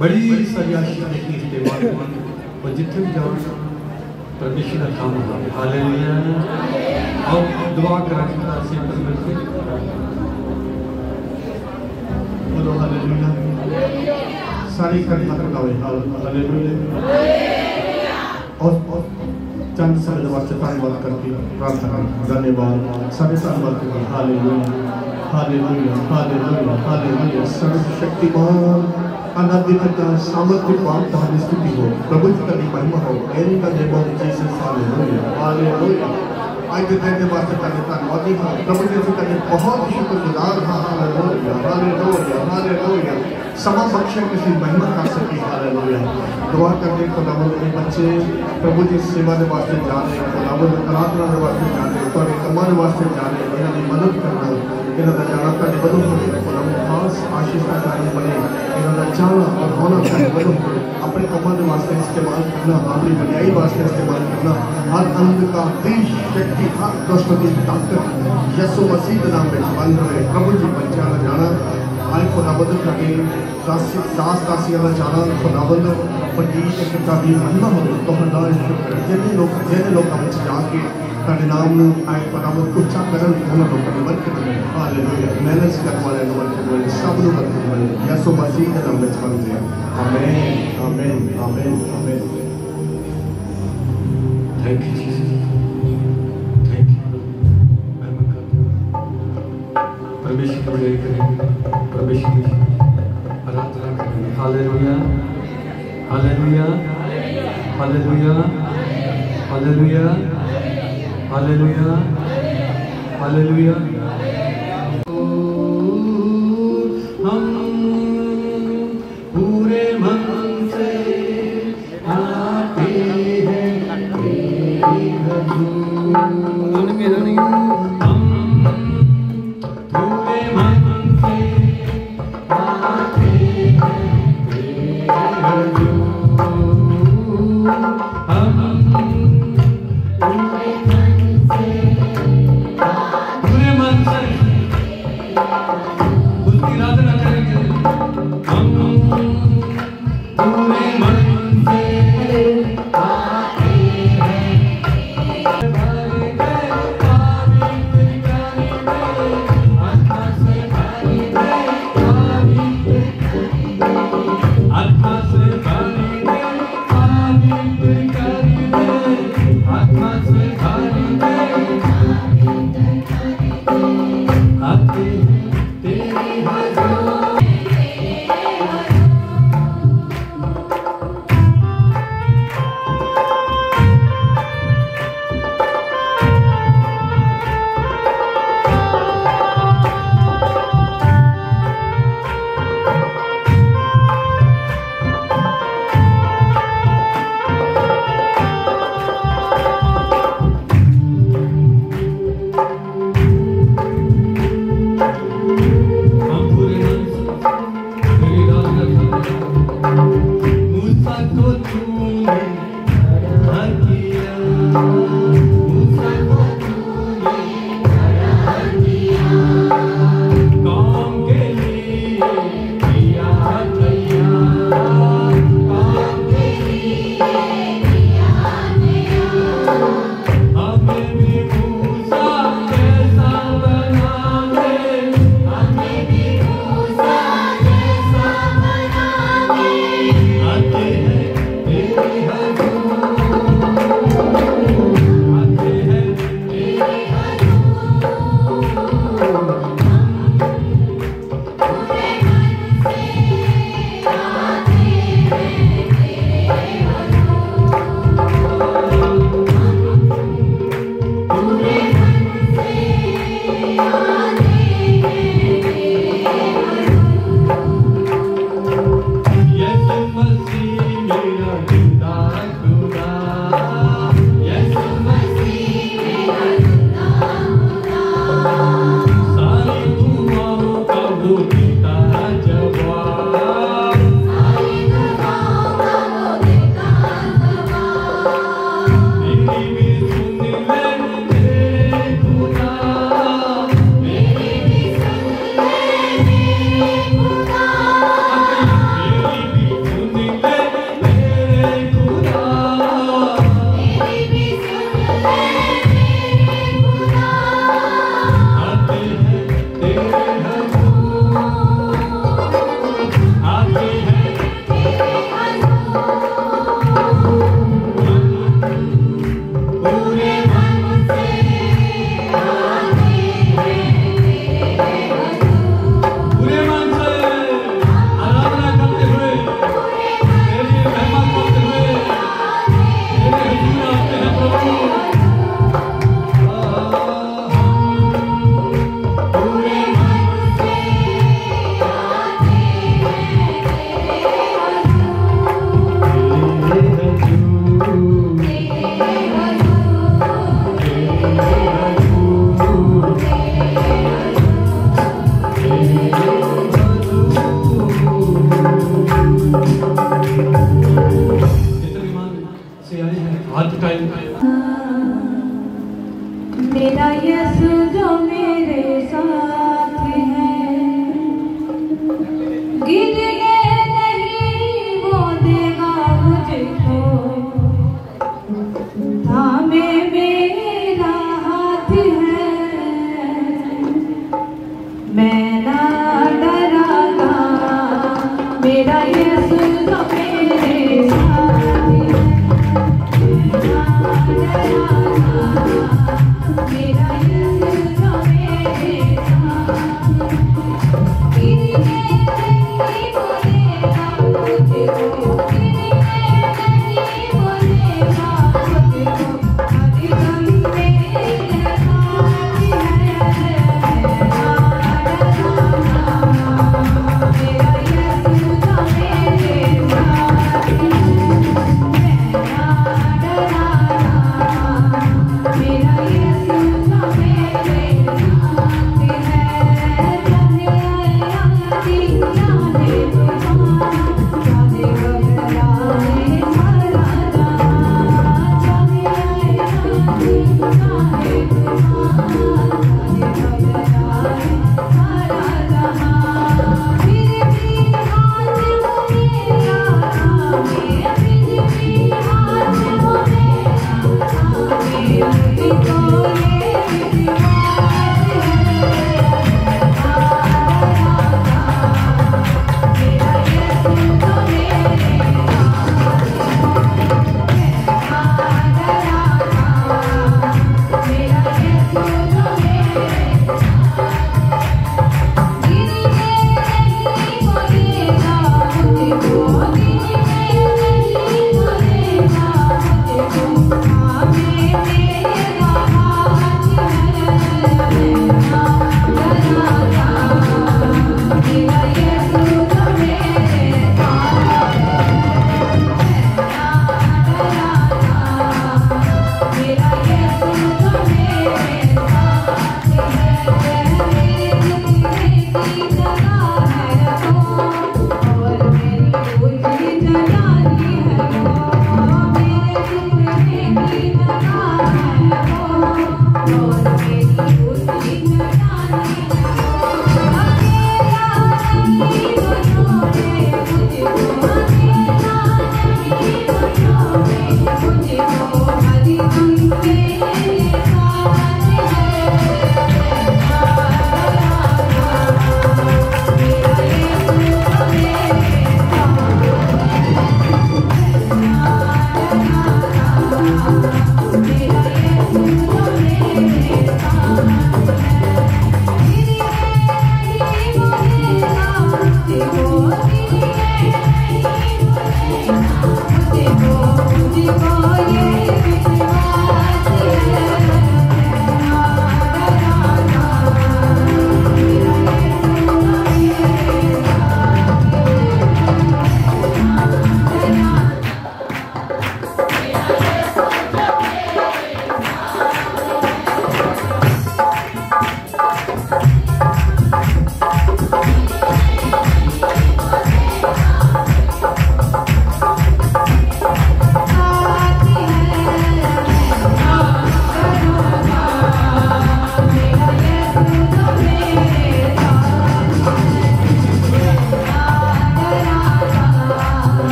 बड़ी सारी आशीष की इस्तेमाल और जितने भी जाओ परमेश्वर का काम हो हालेलुया। और दुआ करा से बोलो हालेलुया। सारी खड़ी हालेलुया। और चंद समय वास्ते धन्यवाद करके प्रार्थना धन्यवाद सारे धन्यवाद करके हालेलुया हालेलुया हालेलुया हालेलुया। सर्वशक्तिमान अनादिकता सामर्थ्यवान तुम्हारी स्तुति हो, प्रभु जी का महिमा हो। इन का name of Jesus hallelujah hallelujah. आज देने वास्ते धन्यवादी हां प्रभु जी का बहुत शुक्रगुजार हां हालेलुया हालेलुया हालेलुया। समा बख्शे किसी महिमा कर सके हालेलुया। दुआ करने खुदावंद के बच्चे प्रभु जी सेवा के वास्ते जा रहे हैं, खुदावंद आराधना के वास्ते जा रहे हैं, तो कमां के वास्ते जा रहे हैं। इन्हां दी मदद करना इन्हां दा जाना तुहाडी मदद होवे, खुदावंद खास आशीष का कारण बने। इन्हां दा जाना और होना तुहाडी मदद होवे, अपने कमां के वास्ते इस्तेमाल करना, अपनी बढ़ाई वास्ते इस्तेमाल करना। हर अंग का देश शक्ति हर दुष्ट की ताकत यीशु मसीह के नाम में बंद होवे। प्रभु जी बच्चा का जाना आए खुदावंद करके दास दासियां का जाना खुदावंद प्रतीक एक तादी महिमा हो तो हंदा शुक्र जिन्हें लोग जाके तेरे नाम में आए खुदावंद उच्चा करन उन्होंने लोगों की बरकत मिले हालेलुया। मेहनत करने वाले लोगों की बरकत सब लोग बरकत मिले यीशु मसीह के नाम में बंद है। आमीन आमीन आमीन आमीन। Thank you Jesus, thank you. परमेश्वर का बड़ाई करेंगे, परमेश्वर की आराधना करेंगे। हालेलुया हालेलुया हालेलुया हालेलुया हालेलुया हालेलुया। हम पूरे मन से आते हैं तेरी हजूर, हम पूरे मन से आते हैं तेरी हजूर, हम पूरे मन से उसकी आराधना करेंगे। हम पूरे मन से आते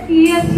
Yes,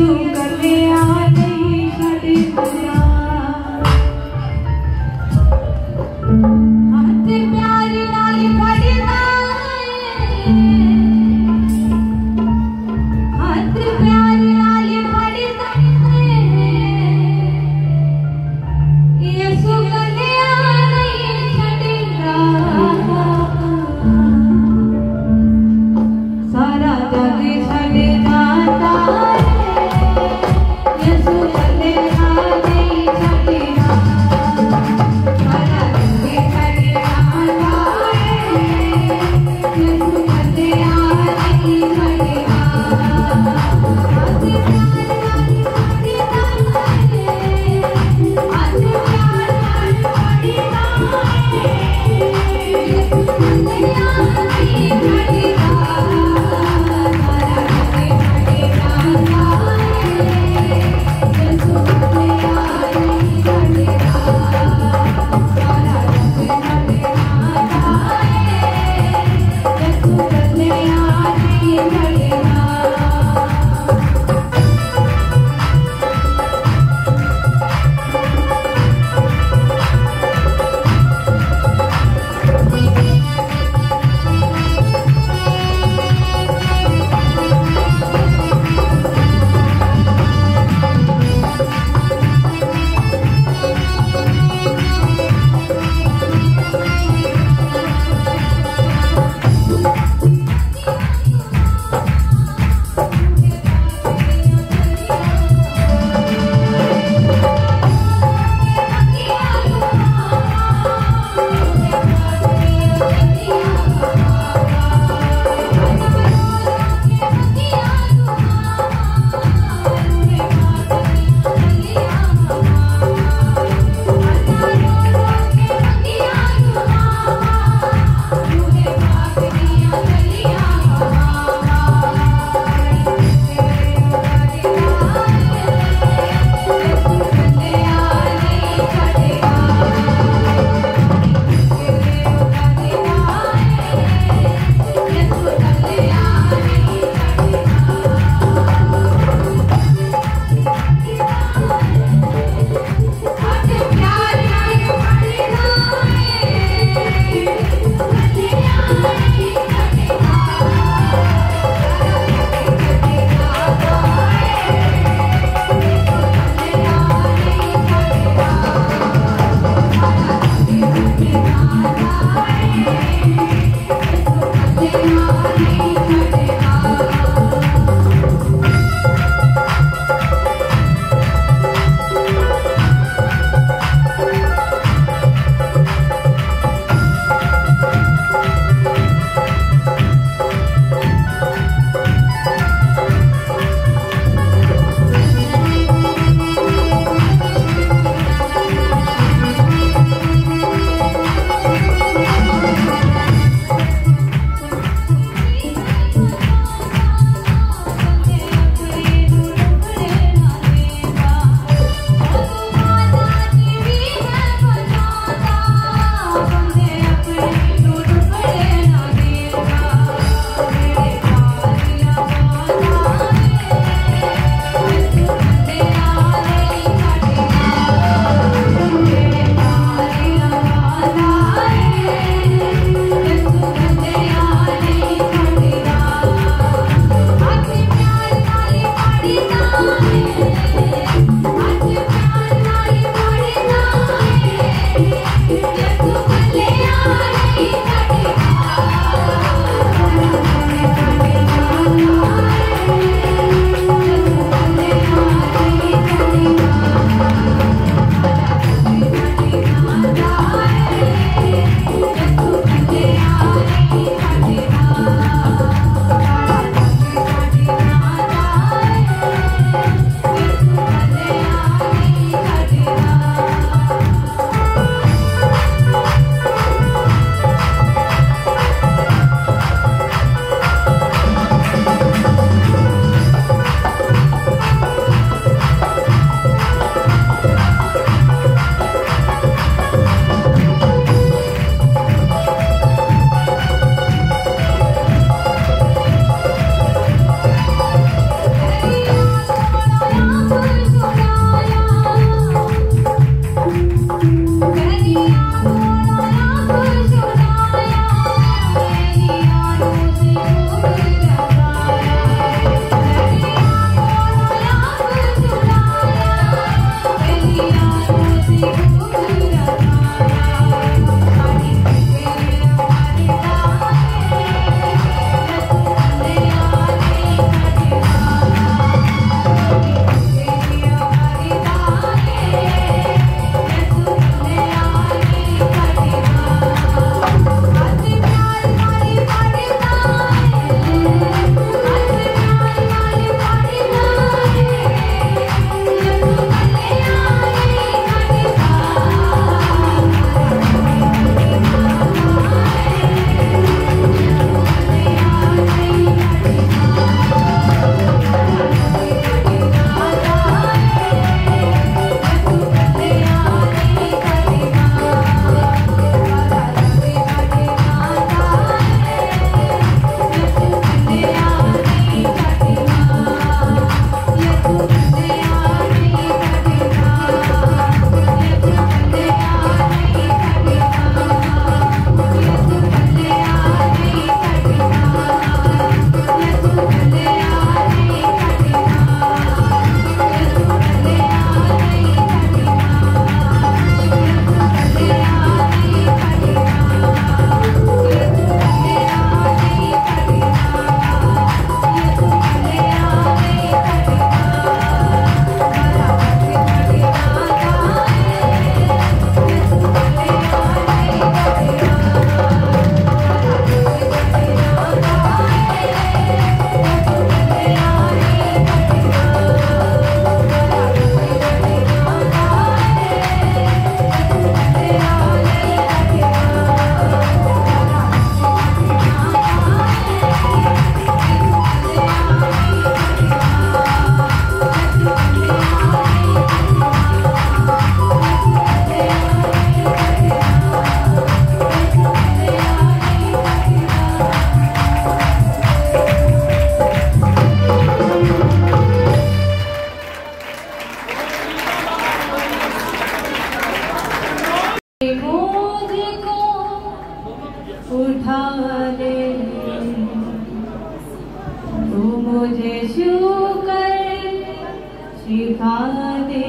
शिफा दे।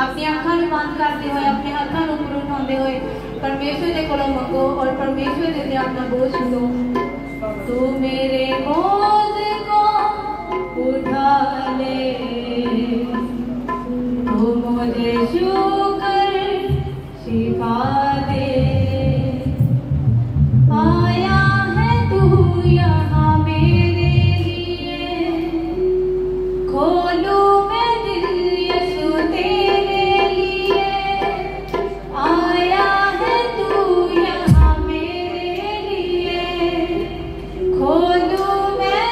अपनी अखां नूं बंद करते हुए अपने हाथों नूं ऊपर उठाते हुए परमेश्वर के कोलों मंगो और परमेश्वर के अगे अपना बोझ लो। तू मेरे बोझ को उठा ले, तू मुझे छूकर शिफा दे। आया है तू यहाँ मेरे लिए, खोलूं मैं दिल यीशु तेरे लिए। आया है तू यहाँ मेरे लिए, खोलूं मैं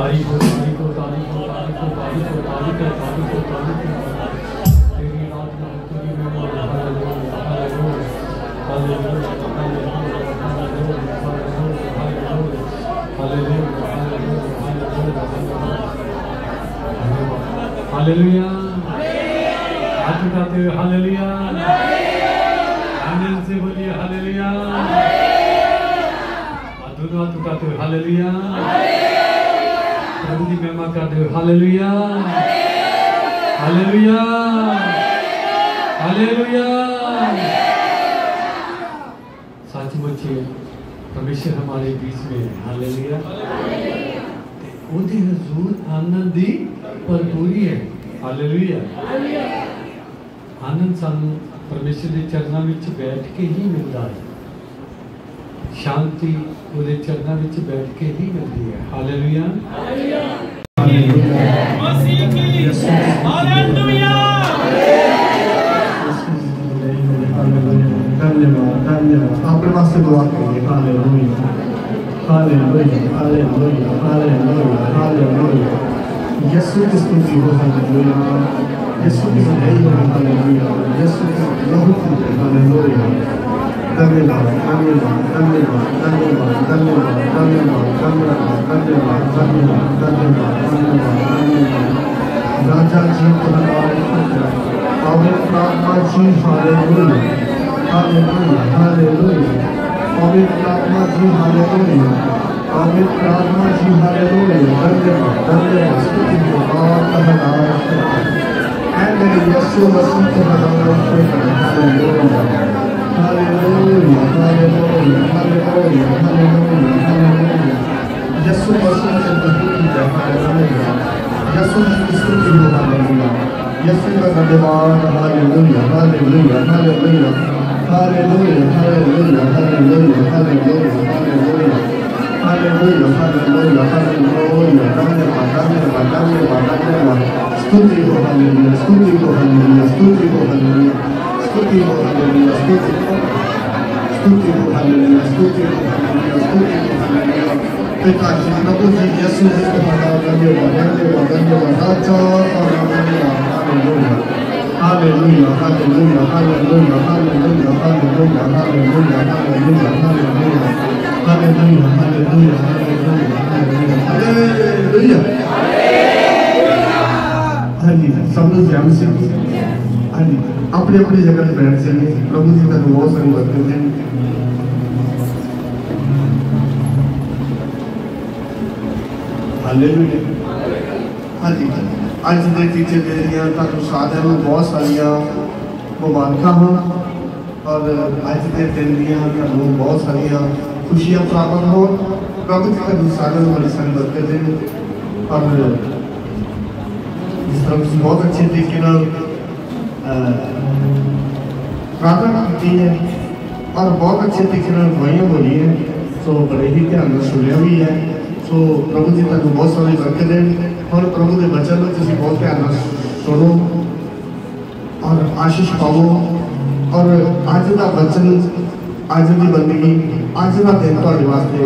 तारीफ हो, तारीफ हो, तारीफ हो, तारीफ हो, तारीफ हो, तारीफ हो, तारीफ हो, तारीफ हो। तेरी रात में तेरी में हालेलुया, हालेलुया, हालेलुया। हाथ उठाते हुए हालेलुया, आनंद से बोलिए हालेलुया, दोनों हाथ उठाते हुए हालेलुया, प्रभु की महिमा करते हुए हालेलुया, हालेलुया, हालेलुया। सचमुच परमेश्वर हमारे बीच में है, हालेलुया। ਉਹਦੇ ਹਜ਼ੂਰ ਆਨੰਦ ਦੀ ਭਰਪੂਰੀ ਹੈ, ਹਾਲੇਲੂਇਆ। ਆਨੰਦ ਸਾਨੂੰ ਪਰਮੇਸ਼ਰ ਦੇ ਚਰਨਾਂ ਵਿੱਚ ਬੈਠ ਕੇ ਹੀ ਮਿਲਦਾ ਹੈ, ਸ਼ਾਂਤੀ ਉਹਦੇ ਚਰਨਾਂ ਵਿੱਚ ਬੈਠ ਕੇ ਹੀ ਮਿਲਦੀ ਹੈ, ਹਾਲੇਲੂਇਆ। मसीह की हालेलुया। धन्यवाद, धन्यवाद। अपने वास्ते दुआ करिए, हालेलुया, हालेलुया, हालेलुया, हालेलुया, हालेलुया। यीशु की स्तुति हो, हालेलुया। यीशु की बड़ाई हो, हालेलुया। यीशु की बहुत हालेलुया। धन्यवाद, धन्यवाद, धन्यवाद, धन्यवाद, धन्यवाद, धन्यवाद, धन्यवाद, धन्यवाद, धन्यवाद, धन्यवाद, धन्यवाद। राजा जी धन्यवाद, पवित्र आत्मा जी हालेलुया, हालेलुया, हालेलुया। पवित्र आत्मा जी हालेलुया, पवित्र आत्मा जी हालेलुया। धन्यवाद, धन्यवाद, स्तुति हो और धन्यवाद। And यीशु मसीह के नाम में हालेलुया, हालेलुया, हालेलुया, हालेलुया, हालेलुया, हालेलुया। यीशु मसीह के नाम में हालेलुया, यीशु की स्तुति हो, हालेलुया। यीशु का धन्यवाद, हालेलुया, हालेलुया, हालेलुया, हालेलुया, हालेलुया, हालेलुया, हालेलुया, हालेलुया, हालेलुया, हालेलुया, हालेलुया। धन्यवाद, धन्यवाद, धन्यवाद, धन्यवाद। स्तुति हो, हालेलुया, स्तुति हो, हालेलुया, स्तुति हो, हालेलुया, स्तुति हो, हालेलुया, स्तुति हो, स्तुति हो, हालेलुया, स्तुति हो, हालेलुया, स्तुति हो, हालेलुया। पिता जी, प्रभु जी, यीशु जी को धन्यवाद, धन्यवाद, धन्यवाद, धन्यवाद। राजा और धन्यवाद, हालेलुया, हालेलुया, हालेलुया, हालेलुया, हालेलुया, हालेलुया, हालेलुया, हालेलुया, हालेलुया, हालेलुया, हालेलुया, हालेलुया, हालेलुया। हाँ जी, सब लोग ध्यान से, हाँ जी, अपने अपनी जगह पे बैठ जाइए। प्रभु जी का बहुत सारी बातें हैं। हालेलुया, हाँ जी। आज के टीचर दे दिया तो साथ में बहुत सारिया मुबारक हो और आज के दिन दिया तो बहुत सारिया खुशियाँ प्राप्त हो। प्रभु जी का सारे बड़ी सारी बरकत है और जिस तरह बहुत अच्छे तरीके प्रार्थना की है और बहुत अच्छे तरीके दवाइयाँ बोली हैं, तो बड़े ही ध्यान में सुनिया भी है। तो प्रभु जी तक बहुत सारी बरकत है और प्रभु के बचन में तुम बहुत ध्यान सुनो और आशीष पाओ। और आज का वचन, आज की बंदगी, आज का दिन ਤੁਹਾਡੇ वास्ते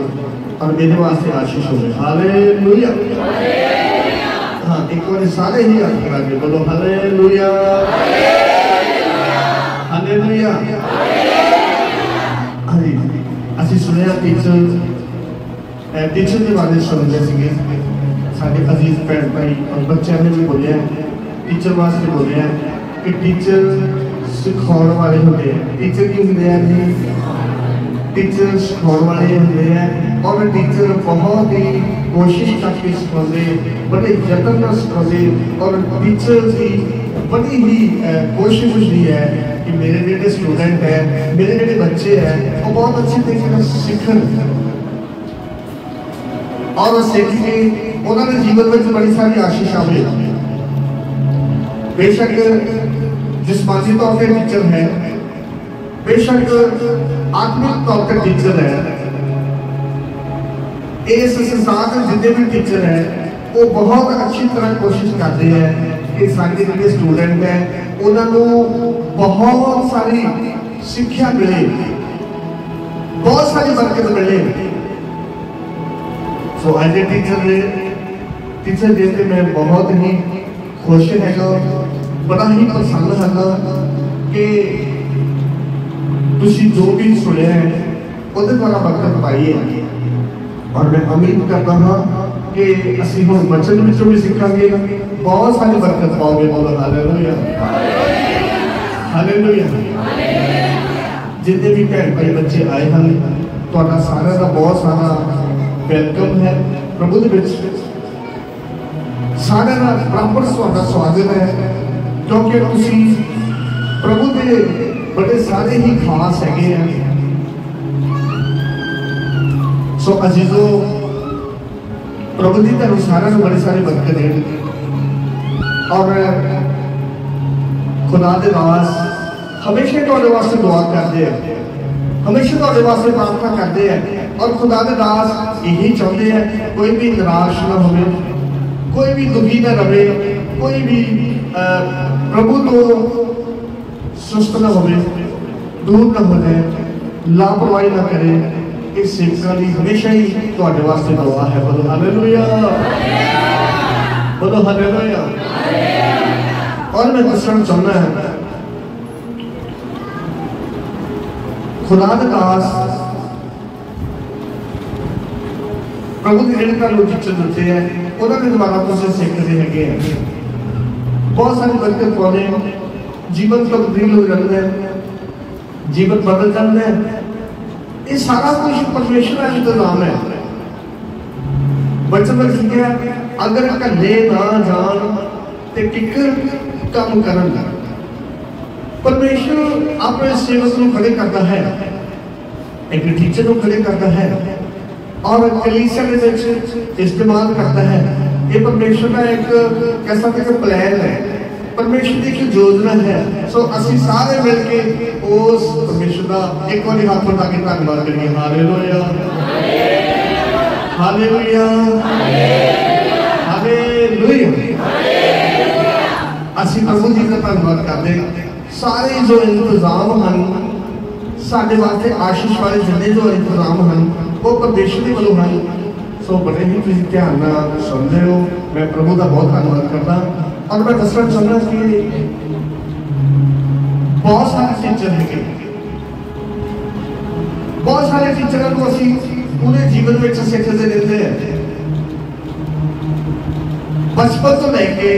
और मेरे वास्ते आशीष हो। हालेलुया। हाँ, एक बार सारे ही हाथ लगा के बोलो हालेलुया, हालेलुया। हाँ जी, ਅਸੀਂ सुनिया टीचर के बारे सुनते थे। साढ़े अजीज भैन भाई और बच्चों ने भी बोलिया, टीचर वास्ते बोलिया कि टीचर सिखाने वाले होते हैं। टीचर की होंगे हैं जी, टीचर सिखाने वाले होंगे हैं और टीचर बहुत ही कोशिश करके सिखाते, बड़े यत्न से सिखाते और टीचर की बड़ी ही कोशिश होती है कि मेरे जो स्टूडेंट हैं, मेरे जो बच्चे हैं, वो बहुत अच्छे तरीके से सीखन और सीख के उन्होंने जीवन में बड़ी सारी आशीष आवे। बेशक जिस्मानी तौर पर टीचर है, बेशक आत्मिक तौर पर टीचर है। इस संसार में जितने भी टीचर हैं वो बहुत अच्छी तरह कोशिश करते हैं कि सारे जो स्टूडेंट हैं उन्होंने बहुत सारी शिक्षा मिले, बहुत सारी बरकत मिले। सो एज ए टीचर ने टीचर डे से मैं बहुत ही खुश हैगा, बड़ा ही पसंद हैगा कि तुसी जो भी सुने ਉਹਦੇ द्वारा बरकत पाई है। और मैं उम्मीद करता हाँ कि असी हम बचन विचों भी सीखांगे, बहुत सारी बरकत पाओगे। बोलो हालेलुया, हालेलुया। जितने भी भैन भाई बच्चे आए हैं, तुहाडा सारा का बहुत सारा वेलकम है प्रभु दे विच। सारे का बराबर तुहाडा स्वागत है, क्योंकि तुसी प्रभु दे बड़े सारे ही खास हैगे हैं। सो अजीजो, प्रभु जी तुहानू सारे को बड़ी सारी बरकत दे। और खुदा दे दास हमेशा तुहाडे वास्ते दुआ करते हैं, हमेशा तुहाडे वास्ते प्रार्थना करते हैं। और खुदा दे दास यही चाहते हैं कोई भी निराश ना हो, कोई भी दुखी ना रहे, कोई भी प्रभु तो सुस्त ना हो, दूर ना हो जाए, लापरवाही ना करे। इस सेवका की हमेशा ही तुहाडे वास्ते दुआ है। बोलो हालेलुया, बोलो हालेलुया। और मैं दसना चाहना है, खुदा दे दास प्रभु के जिहड़े तुहानू टीचर दिते हैं, उन्होंने द्वारा तुसीं सीखदे हैगे हैं, बहुत सारी बरकत पाउने, जीवन तब्दील हो जाता है, जीवन बदल जाता है। ये सारा कुछ परमेश्वर का इंतजाम है। बच्चों में सीखा, अगर कले ना जान ते किकर काम करन। परमेश्वर अपने सेवक को खड़े करता है, एक टीचर को खड़े करता है और कलीसिया में इस्तेमाल करता है। ये परमेश्वर का एक कैसा प्लान है, परमेश्वर की एक योजना है। सो असी सारे मिलके उस परमेश्वर का एक बार हाथ उठा के धन्यवाद करिए। हालेलुया, हालेलुया, हालेलुया। असी प्रभु जी का धन्यवाद करते हैं। सारे जो इंतजाम हैं साडे वास्ते आशीष वाले जिन्ने जो इंतजाम हैं वो परमेश्वर के वालों हैं। सो बड़े ही तुम ध्यान सुन रहे हो, मैं प्रभु का बहुत धन्यवाद करता। और मैं दसना चाहना कि बहुत सारे टीचर है, बहुत सारे टीचर को असी पूरे जीवन में सीखते रहते हैं। बचपन तो लेके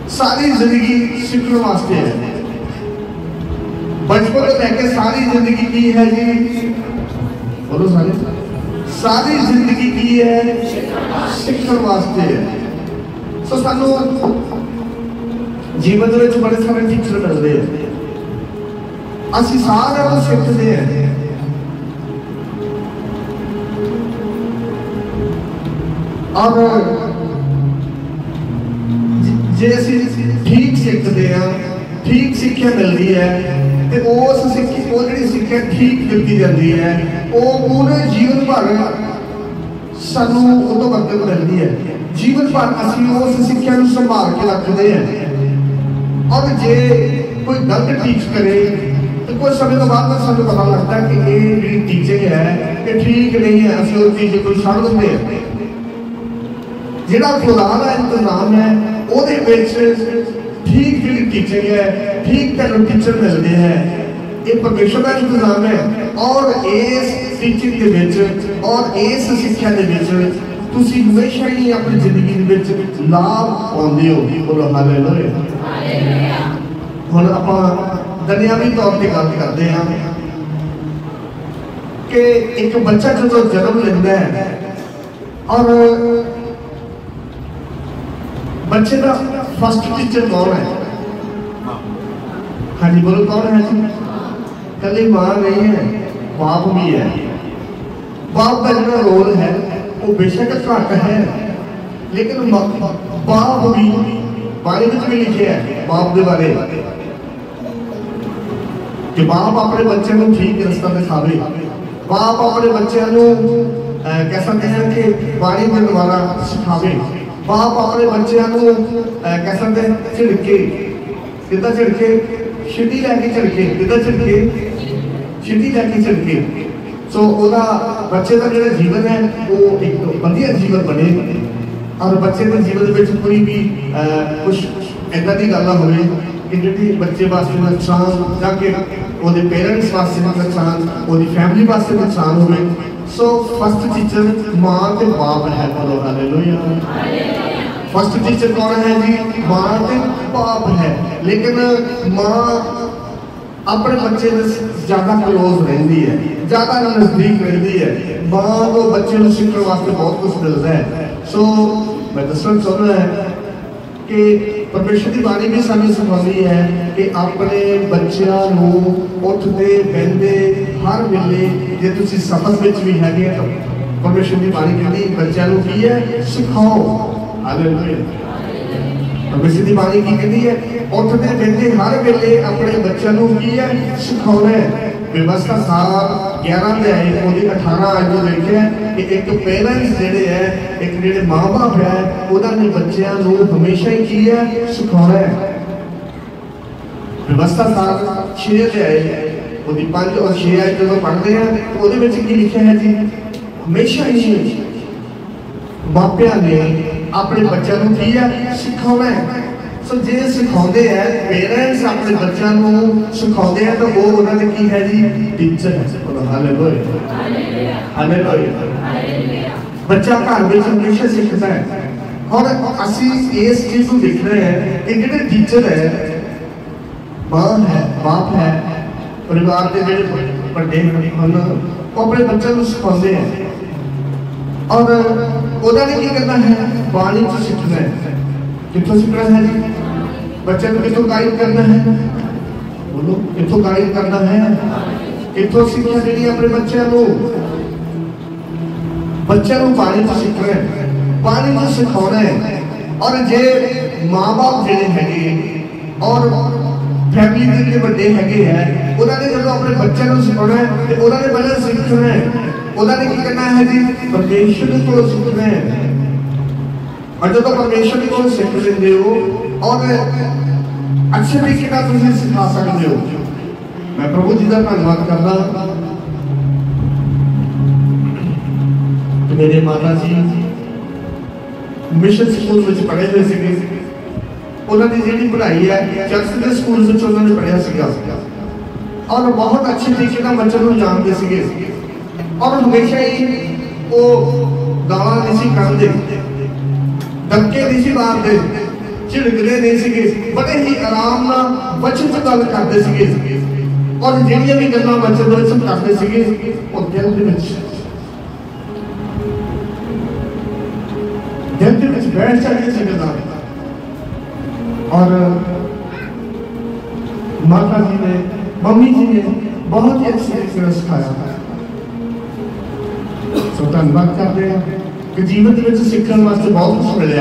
सारी जिंदगी सीखने वास्ते है। बचपन तो लेके सारी जिंदगी की है जी, बोलो सारी जिंदगी की है सीखने वास्ते है। सो सानू जीवन में बड़े सारे टीचर मिलते हैं, असी सारे को सीखते हैं। और जे असी ठीक सीखते हैं, ठीक शिक्षा मिलती है, तो उस शिक्षा ठीक मिलती जाती है, वो पूरे जीवन भर सानू उतो बरकत मिलती है। जीवन भर असी उस शिक्षा को संभाल के रखते हैं। और जे कोई गलत टीच करे तो कुछ समय तो बाद में सानू पता लगता है कि ये टीचिंग है ये ठीक नहीं है, असी उस चीज को छड़ देंगे हैं। जिहड़ा खुदा का इंतजाम है ਉਹਦੇ ਵਿੱਚ ठीक ਜਿਹੜੀ टीचिंग है, ठीक ਤੁਹਾਨੂੰ टीचर मिलते हैं, ये परमेश्वर का इंतजाम है। और इस टीचिंग के विच और इस शिक्षा के विच तुसी हमेशा ही अपनी जिंदगी के विच लाभ पाउंदे हो। बोलो हालेलुया। हुण आपां दुनियावी तौर पे गल करते हैं कि एक बच्चा जो जन्म लेंदा है और बच्चे का फर्स्ट टीचर कौन है? हाँ जी बोलो कौन है जी? कली मां नहीं है, बाप भी है। बाप का जो रोल है वो बेशक घट है, लेकिन बाप भी बारे में भी लिखे है बाप के बारे कि बाप अपने बच्चे को ठीक रास्ता दिखावे, बाप अपने बच्चों को कह सकते हैं कि बाणी में द्वारा सिखावे, बाप अपने बच्चों को कह सकते हैं झिड़के, कितना झिड़के, छिड़ी लैके झिड़के, कितना झिड़के, छिड़ी लैके झिड़के। सो बच्चे का जो जीवन है वो एक बढ़िया जीवन बने और बच्चे के जीवन में कोई भी कुछ इदा की गल ना हो कि जी बच्चे वास्ते नुकसान जाके वो पेरेंट्स वास्ते नुकसान वो फैमिली वास्ते नुकसान हो। सो फर्स्ट टीचर माँ के बाप है। बोलो हालेलुया। फर्स्ट टीचर कौन है जी? माँ के बाप है। लेकिन माँ अपने बच्चे ज्यादा क्लोज रही है, ज्यादा नजदीक रही है। माँ को बच्चे को सीखने वास्ते बहुत कुछ मिलता है। सो मैं दसना चाहना है कि परमेश्वर की बाणी भी सानू सिखाती है कि अपने बच्चों को उठते बहते हर वेले जे तुसी सफर में भी है तो परमेश्वर की बाणी कहती बच्चों को की है सिखाओ। हालेलुया। परमेश्वर की बाणी की कहती है उठते बहते हर वेले अपने बच्चों को की है सिखाना है। व्यवस्था साल 11 में आई 18 आज देखे कि एक पेरेंट्स जेडे है एक जेडे माँ बाप है उन्होंने बच्चों को हमेशा ही की है सिखाना है। व्यवस्था साल 6 से आए 5 और 6 आज जो पढ़ते हैं तो की लिखा है जी हमेशा ही मापिया ने अपने बच्चों को की है सिखाना है। सो जे सिखाते हैं पेरेंट्स अपने बच्चों को सिखाते हैं तो वो उन्होंने की है जी टीचर है। हालेलुया। हालेलुया। बच्चा घर में हमेशा सीखता है और असी इस चीज को देख रहे हैं कि जो टीचर है माँ है बाप है परिवार के जो बड़े वो अपने बच्चों को सिखाते हैं और उन्होंने की करना है बाणी को सीखना है। कितों सीखना है जी? बच्चे को कितों गाइड करना है? बोलो कितों गाइड करना है? कितों सीखना देनी अपने बच्चों को? बच्चों को बाणी को सीखना है, बाणी को सिखाना है। और जे माँ बाप जेडे है और फैमिली के बड़े है उन्होंने जो अपने बच्चों को सिखाना है तो उन्होंने पहले सीखना है। उन्होंने की करना है जी परमेश्वर को सीखना है। और जब परमेश्वर को सीख लेंगे हो और अच्छे तरीके का तुझे सिखा सकते हो। मैं प्रभु जी का धन्यवाद करना मेरे माता जी मिशन स्कूल में पढ़े हुए थे। उन्होंने जी पढ़ाई है चर्च के स्कूल में उन्होंने पढ़िया और बहुत अच्छे तरीके का बच्चों को जानते थे और हमेशा ही वो गाला नहीं करते धक्के नहीं मारते झिड़कते नहीं बड़े ही आराम ना बच्चे से गल करते और जिहड़ियां भी गल्लां बच्चे दे करते और दिल दे विच बैठ जाती सी गल्लां। और माता जी ने मम्मी जी ने बहुत ही अच्छी तरीके से सिखाया। सो धन्यवाद करते हैं कि जीवन में सीखने वास्ते बहुत कुछ मिले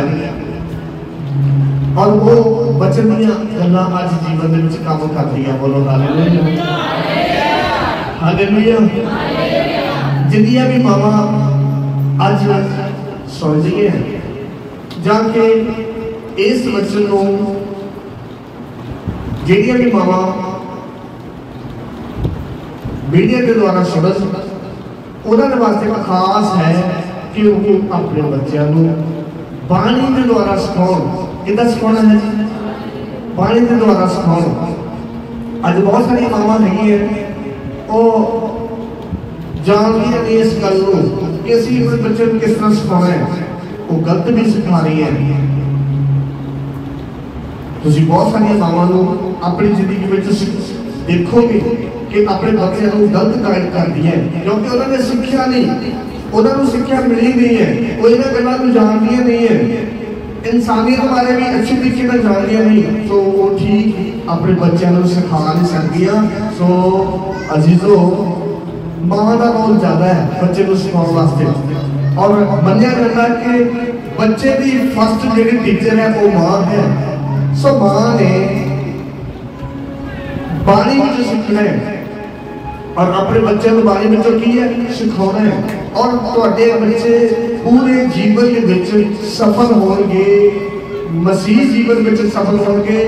और वो बचन दी गल्लां अज जीवन में काम करती है। बोलो हालेलुया। हालेलुया। जिन्नियां भी मावां अज समझिए जाके इस वचन को जिहड़ियां भी मावां मीडिया के द्वारा समझ उन्होंने वास्ते खास है कि वो अपने बच्चों को बाणी के द्वारा सिखाओ। कितना सिखाना है? बाणी के द्वारा सिखाओ। अज बहुत सारी मावां है वो जानती नहीं इस गल को कि असीं अपने बच्चे को किस तरह सिखाना है। वो गलत भी सिखा रही है। तुसीं बहुत सारी मावां को अपनी जिंदगी में देखोगे कि अपने बच्चों को गलत गाइड करती है क्योंकि उन्होंने सिक्ख्या नहीं, उन्होंने सिक्ख्या मिली नहीं है, वो इन्होंने गल्लां को जानती नहीं है, इंसानियत बारे भी अच्छी तरीके से जानती नहीं तो वो ठीक अपने बच्चों को सिखा नहीं सकती। सो अजीजो माँ का रोल ज़्यादा है बच्चे को सिखाने वास्ते और मनिया जाता है कि बच्चे की फर्स्ट जी टीचर है वो माँ है। सो माँ ने बाणी में सीखना है और अपने बच्चों को बाणी में की है सिखाना है और तुहाडे बच्चे पूरे जीवन के सफल होंगे, मसीह जीवन में सफल होंगे,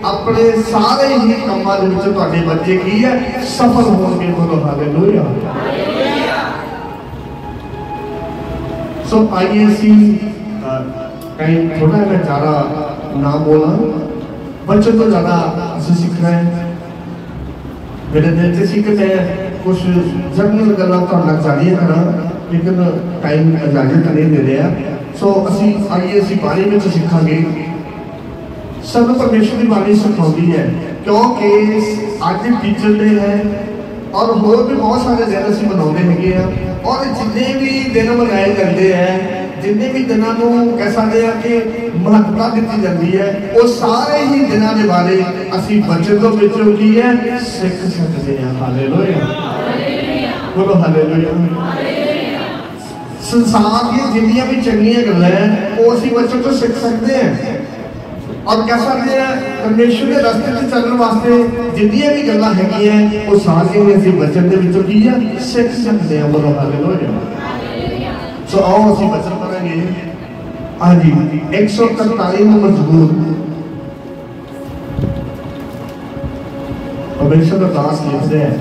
अपने सारे ही कामों के तुहाडे बच्चे की है सफल होंगे। बोलो हालेलुया। सो आइए टाइम थोड़ा मैं ज़्यादा ना बोला, बच्चों तो ज़्यादा असं सीखना है। मेरे दिल से सीख मैं कुछ जनरल गल्लां तुहाडे नाल साझियां करा, लेकिन टाइम इजाजत नहीं दे रहा। सो असी आइए असी बाणी में सीखांगे। सब परमेश्वर की बाणी सिखाती है, क्योंकि अज टीचर डे है और होर भी बहुत सारे दिन असी मनाते हैं। और जिन्ने भी दिन मनाए जाते हैं, जिन्ने भी दिनों को कह सकते हैं कि महत्ता दी जाती है, वो सारे ही दिनों के बारे असी बचन तो विचों की है सीख सकते हैं। हालेलुया, बोलो हालेलुया। संसार की जिन्नियां भी चंगियां गल्लां हैं वो असी बचन तो सीख सकते हैं और कह सकते हैं परमेश्वर के रास्ते में चलने वास्ते जिन्नियां भी गल्लां हैगियां वो सारे असी बचन के विचों की है सीख सकते हैं। बोलो हालेलुया। सो आओ असी बचन पढ़ेंगे। हाँ जी, 143 नंबर ज़बूर। परमेश्वर का दास लिखते हैं।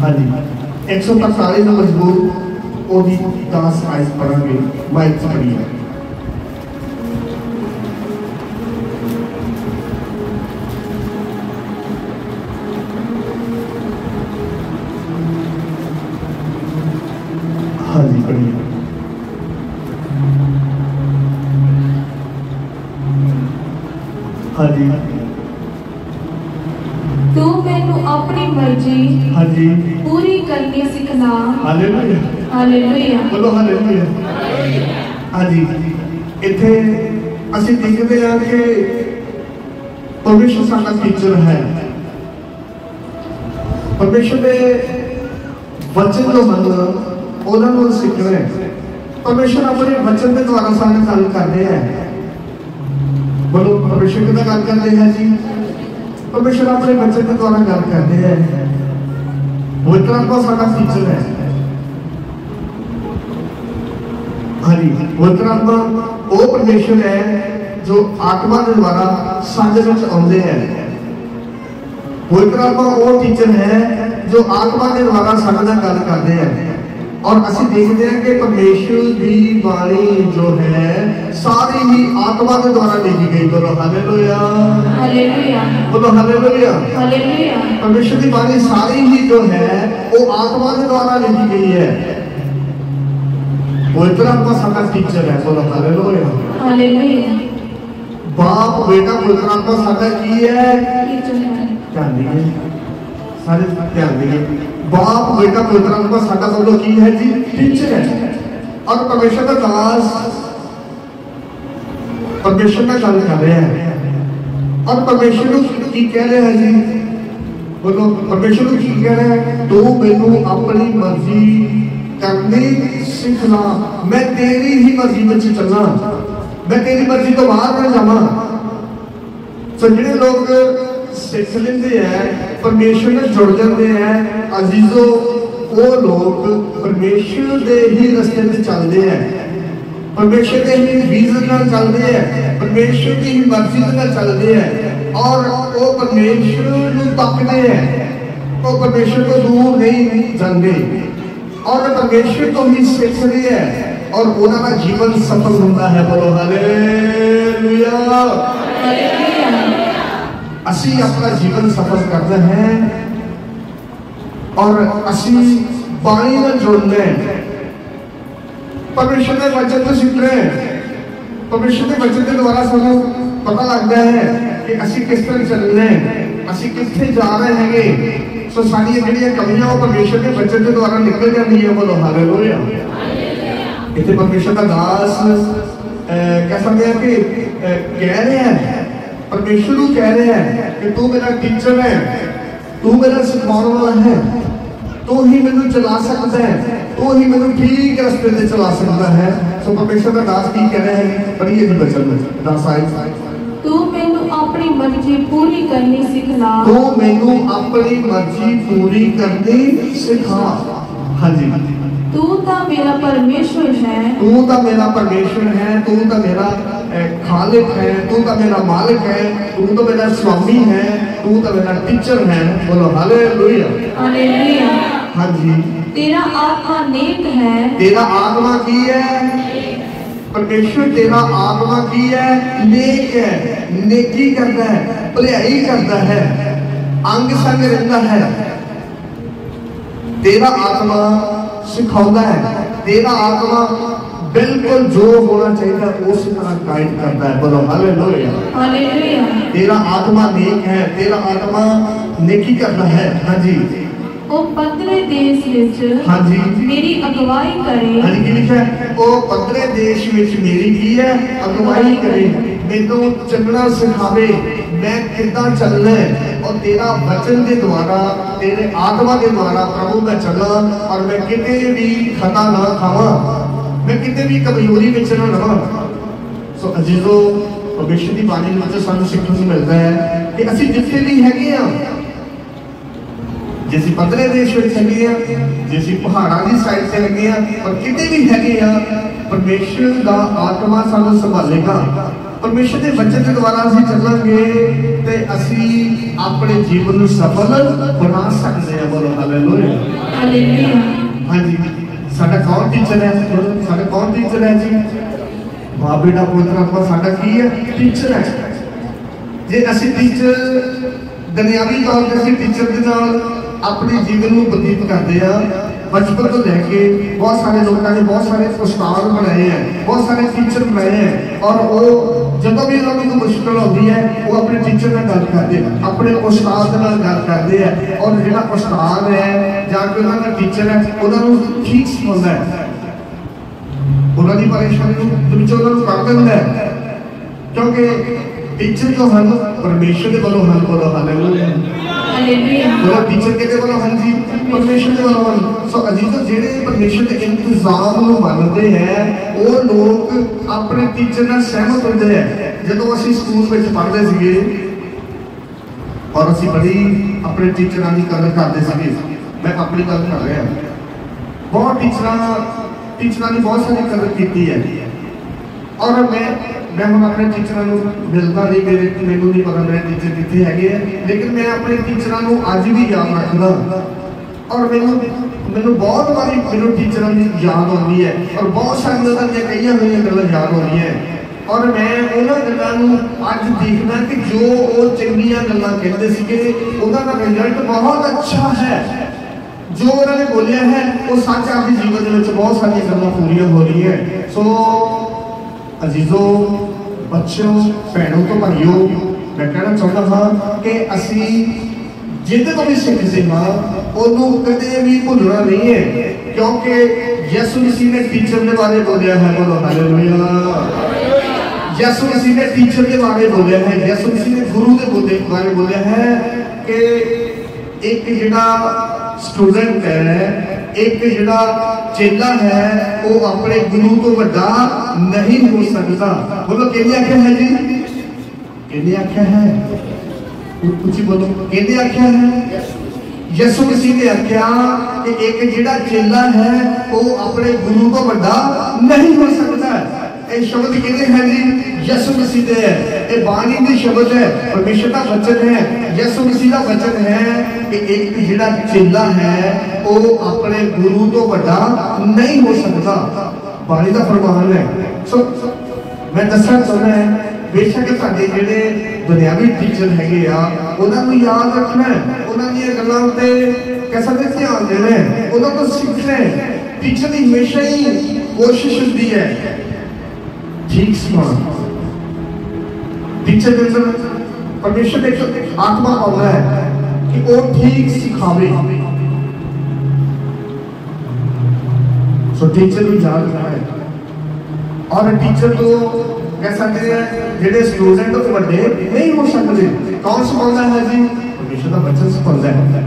हाँ जी, 143 नंबर ज़बूर ओदी दास आयत पढ़ेंगे। माइक पढ़िए। हाँ जी पढ़िए। हाँ जी। तू मैनू अपनी मर्जी हाँ जी पूरी करनी सिखना। हालेलुया, हालेलुया, बोलो हालेलुया। हाँ जी, इत्थे असीं देखते हैं कि परमेश्वर साडा टीचर है। परमेश्वर के वचन जो मन उन्होंने सीखना है। परमेश्वर अपने वचन के द्वारा सारे गल करते हैं। बोलो परमेश्वर कितना गल करते हैं जी? परमेश्वर अपने वचन के द्वारा गल करते हैं। पवित्र आत्मा साडा टीचर है। हाँ जी, पवित्र आत्मा वो परमेश्वर है जो आत्मा के द्वारा साडे विच आउंदे हैं। पवित्र आत्मा वो टीचर है जो आत्मा के द्वारा साडे नाल गल करते हैं। और असी देखते हैं कि परमेश्वर की बाणी जो है सारी ही आत्मा के द्वारा लिखी गई। बोलो हालेलुया, हालेलुया, बोलो हालेलुया, हालेलुया। परमेश्वर की बाणी सारी ही जो है वो आत्मा के द्वारा लिखी गई है। पवित्र आत्मा साडा टीचर है। बोलो हालेलुया, हालेलुया। बाप बेटा पवित्र आत्मा साडा की है? ध्यान दीजिए, सारे ध्यान दीजिए। बाप बेटा पवित्र आत्मा साडा बोलो की है जी? टीचर है। और परमेश्वर का दास परमेश्वर का गल कर रहे हैं और परमेश्वर की कह रहे हैं जी? बोलो परमेश्वर की कह रहे हैं? तू मैनू अपनी मर्जी करनी सिखला, मैं तेरी ही मर्जी में चलना, मैं तेरी मर्जी तो बाहर ना जावा। तो जिहड़े लोग सीख लेंदे हैं परमेश्वर में जुड़ जाते हैं अजीजों, वो लोग परमेश्वर के ही रस्ते में चलते हैं, परमेश्वर के ही विजन नाल चलते हैं, परमेश्वर की ही मर्जी नाल चलते हैं और वो परमेश्वर को तकते हैं। वो परमेश्वर को दूर नहीं जाते और परमेश्वर को ही सीख रहे हैं और उनका जीवन सफल होता है। बोलो हालेलुया, असी अपना जीवन सफल करते हैं और असी बाणी में जुड़ने परमेश्वर के वचन को सीख रहे हैं। परमेश्वर के वचन के द्वारा सानू पता लगता है कि असी किस तरह चलने, असी कित्थे जा रहे हैं। सो सारी जिहड़ियां कमियां वो परमेश्वर के वचन के द्वारा निकल जाती है। बोलो हालेलुया। इत्थे परमेश्वर का दास कह सकते हैं कि कह रहे हैं, परमेश्वर को कह रहे हैं कि तू मेरा टीचर है, तू मेरा सिखाने वाला है, तू ही मैनू चला सकता है, तू ही मैनू ठीक रास्ते से चला सकता है। सो परमेश्वर का दास की कह रहे हैं? पढ़िए जी वचन में दास आए। तू मैनू अपनी मर्जी पूरी करनी सिखला, तू मैनू अपनी मर्जी पूरी करनी सिखा। हाँ जी, तू तो मेरा परमेश्वर है, तू तो मेरा परमेश्वर है, तू तो मेरा खालिक है, तू तो मेरा मालिक है, तू तो मेरा स्वामी है, तू तो मेरा टीचर है। बोलो हालेलुया, हालेलुया। हाँ जी, तेरा आत्मा नेक है, तेरा आत्मा की है? परमेश्वर तेरा आत्मा की है, नेक है, नेकी करता है, भलाई करता है, अंग संग रहता है। तेरा आत्मा सिखाता है, तेरा आत्मा बिल्कुल जो होना चाहिए उस तरह गाइड करता है। बोलो हालेलुया। हालेलुया। तेरा आत्मा नेक है, तेरा आत्मा नेकी करता है। हाँ जी। ओ पतरे देश विच हाँ जी मेरी अगवाई करे। हाँ जी, की लिखा है? ओ पतरे देश विच मेरी की है अगवाई करे, मैनू चलना सिखावे, मैं कितना चलना है, और तेरा वचन के द्वारा, तेरे आत्मा के द्वारा प्रभु मैं चलना, और मैं किते भी खता ना खावा, मैं किते भी कमजोरी विच ना रहा। सो अजीजो, परमेश्वर की बाणी में सानू सीखने को मिलता है कि असी जिथे भी हैगे आ, जे असीं पतले देश में हैगे आ, जे असीं पहाड़ां दी साइड से हैगे आ, और किते भी हैगे आ, परमेश्वर दा आत्मा सानू संभालेगा। परमेश्वर के वचन के द्वारा असीं चलांगे ते असीं अपने जीवन नूं सफल बना सकते हैं। बोलो हालेलुया। हालेलुया। हाँ जी। साडा कौन टीचर है? साडा कौन टीचर है जी? बाप बेटा पुत्र आत्मा साडा की है? टीचर है। जे असीं टीचर दुनियावी तौर पर असीं टीचर दे नाल अपने जीवन को बतीत करते हैं, बचपन को लेके बहुत सारे लोगों ने बहुत सारे उस्ताद बनाए हैं, बहुत सारे टीचर बनाए हैं, और वो जब भी उन्होंने कोई मुश्किल होती है वो अपने टीचर ਨਾਲ ਗੱਲ करते हैं, अपने उस्ताद ਨਾਲ ਗੱਲ करते हैं, और जो उस्ताद है जाके उन्होंने टीचर है उन्होंने ठीक सिखाता है, उन्होंने परेशानी ਵਿੱਚੋਂ उन्होंने ਕੱਢ ਦਿੰਦਾ है, क्योंकि टीचर जो हैं परमेश्वर के वालों हैं। बोलो हालेलुया। बोलो टीचर के वालों हैं जी, परमेश्वर के वालों हैं। सो अजीजो, जेडे परमेश्वर के इंतजाम को मानते हैं वो लोग अपने टीचर नाल सहमत होते हैं। जब असीं स्कूल में पढ़ते थे और असीं बड़ी अपने टीचरां की कदर करते थे, मैं अपनी गल कर रहा, बहुत टीचरां ने बहुत सारी कदर की है, और मैं हम अपने टीचरों को मिलता नहीं, मैनू नहीं पता मेरे टीचर कितने है, लेकिन मैं अपने टीचरों को अज भी याद रखदा, और मैनू बहुत बारी मेरे टीचरों की याद आती है, और बहुत सारी उन्होंने कई हुई गल्लां याद होती है, और मैं उन्होंने गल्लां अज देखना कि जो वो चंगियां गल्लां कहते थे उनका रिजल्ट बहुत अच्छा है, जो उन्होंने बोलिया है वो सच आपके जीवन में बहुत सारी गल्लां पूरियां हो रही है। सो अजीजो, बच्चों, भैनों तो भाइयों, मैं कहना चाहता हाँ कि असी जिद तो भी सीखते हाँ उन्होंने कदे भी भूलना नहीं है, क्योंकि यसु मसीह ने टीचर के बारे बोलिया है। बोलो हालेलुया। यसु मसीह ने टीचर के बारे बोलिया है, यसु मसीह ने गुरु के बारे बोलिया है कि एक जिहड़ा स्टूडेंट है, एक जिहड़ा चेला है, वो अपने गुरु तो बड़ा नहीं हो सकता। बोलो कहने आख्या है जी, कहने आख्या है, कुछ बोलो, कहने आख्या है। यसु मसीह ने आख्या कि एक जिहड़ा चेला है वो अपने गुरु तो बड़ा नहीं हो सकता। ये शब्द किने है जी? यसु मसीह दे है, ये बाणी दी शब्द है, परमेश्वर का वचन है, यसु मसीह का वचन है कि एक जिहड़ा चेला है वो अपने गुरु तो बड़ा नहीं हो सकता। बाणी का फरमान है। सो मैं दसना चाहना है, बेशक साडे जिहड़े दुनियावी टीचर हैगे आ उन्हां नूं याद रखना है, उन्हां दी गल्लां ते कैसा दे ध्यान देना है, उन्हां तो सीखना है। टीचर की हमेशा ही कोशिश होती है ठीक सिखाना। टीचर के अंदर परमेश्वर एक आत्मा पाता है कि वो ठीक सिखावे। सो टीचर भी याद रखना है, और टीचर तो कह सकते हैं जेडे स्टूडेंट तो बड़े नहीं हो सकते। कौन सिखाता है जी? परमेश्वर का वचन सिखाता है।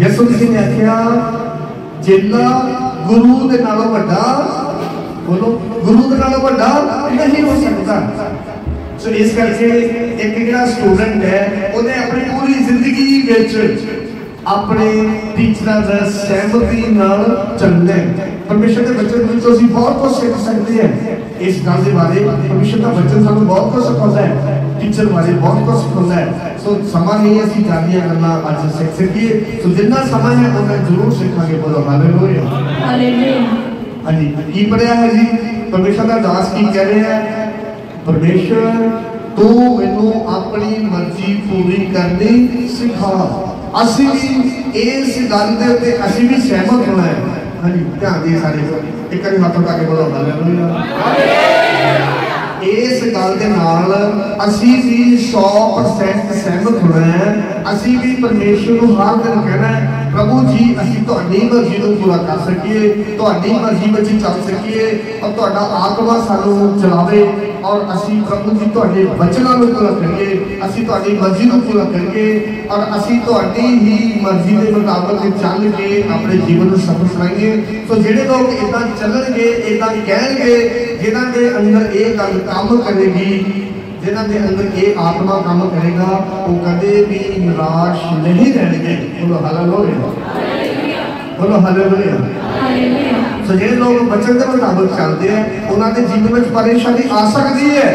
यसु मसीह ने आख्या चेला गुरु के नालों बड़ा, बोलो गुरु के नालों बड़ा नहीं हो सकता। सो इस करके एक जिहड़ा स्टूडेंट है उन्हें अपनी पूरी जिंदगी विच अपने टीचर का सहमति नाल चलना है। परमेश्वर के वचन में तो बहुत कुछ सीख सकते हैं। इस गल के बारे परमेश्वर का वचन सानू बहुत कुछ सिखाता है, टीचर बारे बहुत कुछ सिखाता है। सो समा नहीं असीं जानिया गल्लां अज सीख सकीए, सो जितना समय है उन्हें जरूर सीखांगे। बोलो हालेलुया। हालेलुया। हाँ जी, की पढ़िया है जी? परमेश्वर का दास की कह रहे हैं, परमेश्वर तू मैनू अपनी मर्जी पूरी करनी सिखा। असी भी इस गल दे उत्ते असी भी सहमत होना है। हाँ जी, ध्यान दिए सारे एक बार हाथ उठा के बोलो हालेलुया। इस गल दे नाल असी भी 100% सहमत होना है। असी भी परमेश्वर को हर दिन कहना है, प्रभु जी असी तुहाडी मर्जी को पूरा कर सकीए, तुहाडी मर्जी विच चल सकीए और तुहाडा आत्मा सानू चलावे और असी प्रभु जी तुहाडे वचनां नूं पूरा करिए, असी तुहाडी मर्जी को पूरा करिए और असी तुहाडी ही मर्जी के मुताबिक चल के अपने जीवन को सफल कराइए। तो जिहड़े लोग इदां चलणगे, इदां कहणगे, जिन्हां दे अंदर ये गल काम करेगी, जिन्हां दे अंदर ये आत्मा काम करेगा, वो कदे भी निराश नहीं रहेंगे। बोलो हालेलुया, बोलो हालेलुया। तो जे लोग वचन के मुताबिक चलते हैं, उन्होंने जीवन में परेशानी आ सकती है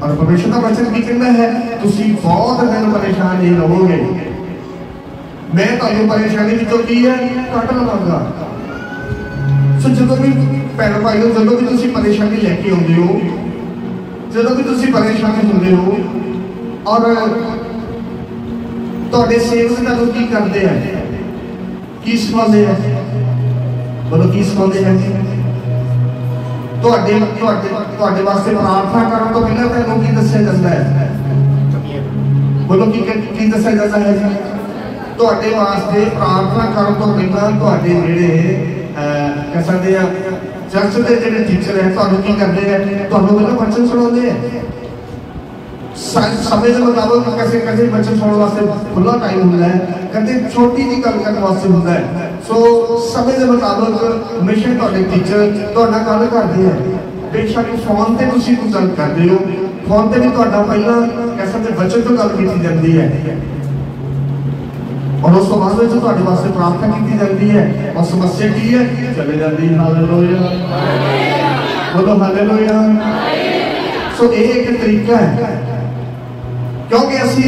और परमेश्वर का वचन भी कहना है, तुसी बहुत दिन परेशान नहीं रहोगे। मैं तुहानू परेशानी विचों की है कट लवांगा। सो जो भी भैन भाई जो भी तुसी परेशानी लेके आते हो, जो भी तुसी परेशान होंगे हो और तुहाडे सेवक तुहानू की करते हैं, की सिखाते हैं, बोलो की सिखाते हैं। तुहाडे वास्ते प्रार्थना करने तो पहले तुहानू की दस्सिया जाता है, बोलो की दस्सिया जाता है जी। तुहाडे वास्ते प्रार्थना करने तो पहले तुहाडे जिहड़े कह सकते हैं चर्च के जिहड़े टीचर है, तुहानू की करते हैं, तुहानू पहले वचन सुणाते हैं। समय के मुताबिक कैसे कैसे बच्चे सुनने वास्ते खुला टाइम होता है, कहते छोटी जी गल करने वास्ते होता है। सो समय के मुताबिक हमेशा तुहाडे टीचर तुहाडा गल करते हैं। बेशक फोन से तुसीं कुछ गल करते हो, फोन से भी तुहाडा पहला कह सकते वचन तो गल की जाती है और उस बाद में तुहाडे वास्ते प्रार्थना की जाती है और समस्या की है चले जाती है। हालेलुया, बोलो हालेलुया। सो ये एक तरीका है, क्योंकि असी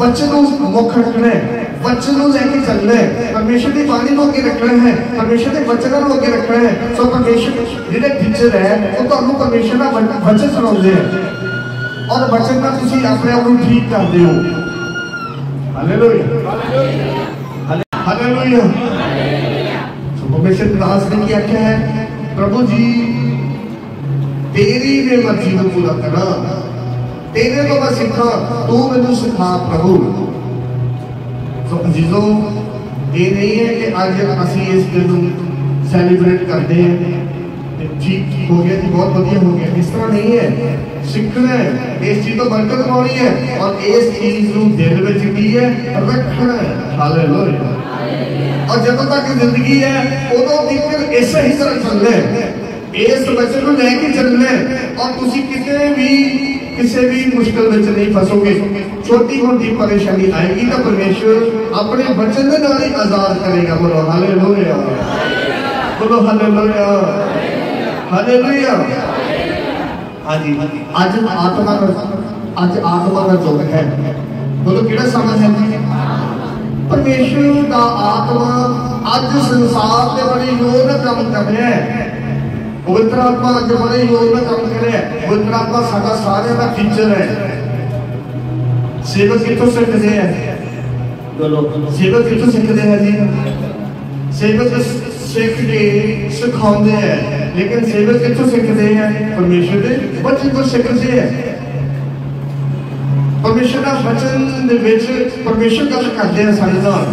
वचन को मुख रखना है, वचन को लेके चलना है, परमेश्वर की बाणी को अगे रखना है, परमेश्वर के वचनों को अगे रखना है। सो परमेश्वर जिहड़े टीचर है वो तुहानू परमेश्वर का वचन सुणाउंदे हैं और वचन का तुसीं अपने आप को ठीक करते हो। Hallelujah, hallelujah. सो परमेश्वर के दास ने क्या कहा है, प्रभु जी तेरी मैं मर्जी को पूरा करा, तेरे को मैं सिखा, तू मैनू सिखा प्रभु। तो अजीजों, ये नहीं है कि आज असी इस दिन सैलीब्रेट करते हैं ठीक हो गया जी, बहुत बढ़िया हो गया, इस तरह नहीं है। सीखना है, इस चीज को बरकत पानी है और इस चीज को दिल में की है रखना है। हालेलुया। और जब तक जिंदगी है उदों तक इस ही तरह चलना है, इस वचन को लेके चलना है और तुसी किसी भी मुश्किल में नहीं फसोगे। छोटी मोटी परेशानी आएगी तो परमेश्वर अपने वचन के नाल ही आजाद करेगा। बोलो हालेलुया, बोलो हालेलुया, हालेलुया। हाँ जी, आज आत्मा का युग है। बोलो किहड़ा समय है जी? परमेश्वर का आत्मा आज संसार के बड़ी जोर में काम कर रहा है। पवित्र आत्मा अज बड़े जोर में काम कर रहा है। पवित्र आत्मा साडा सारे का टीचर है। सेवक कितों सीखते हैं? सेवक कितों सीखते हैं जी? सेवक सीख के सिखाते हैं, लेकिन सेवक कितों सीखते हैं? परमेश्वर के वचन को सीखते हैं। परमेश्वर का वचन दे विच परमेश्वर गल करते हैं साडे नाल।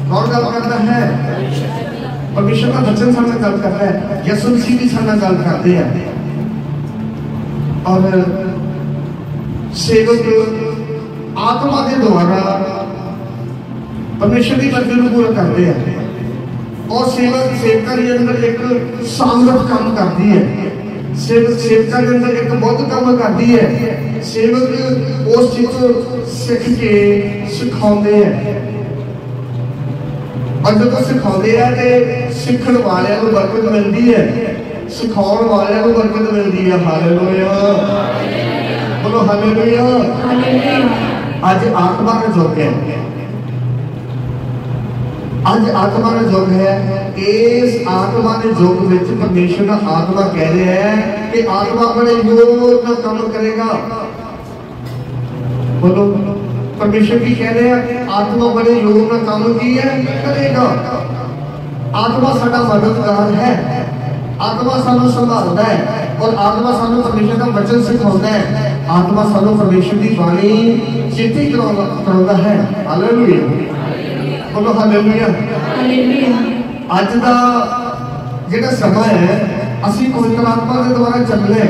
कौन गल करता है? परमेश्वर का वचन साडे नाल गल करता है। यसु मसीह भी साडे नाल गल करते हैं और सेवक आत्मा के द्वारा परमेश्वर की मर्जी को पूरा करते हैं और सेवका के अंदर एक सामर्थ काम करती है। सेवका के अंदर एक बहुत काम करती है। सेवक उस चीज को सीख के सिखाते हैं और जब सिखाते हैं तो सीखण वाले को बरकत मिलती है, सिखाने वाले को बरकत मिलती है। हालेलुया, बोलो हालेलुया। आज आत्मा का युग है। अज आत्मा का युग है। इस आत्मा के युग में परमेश्वर का आत्मा कह रहा है कि आत्मा बड़े जोर का काम करेगा। बोलो परमेश्वर की कह रहे हैं आत्मा बड़े जोर का काम की है करेगा। आत्मा साडा मददगार है, आत्मा सानू संभालता है और आत्मा सानू परमेश्वर का वचन सिखाता है। आत्मा सानू परमेश्वर की बाणी चेते कराता है। हालेलुया, बोलो हालेलुया। अज का जिहड़ा समय है असी पवित्र आत्मा के द्वारा चलने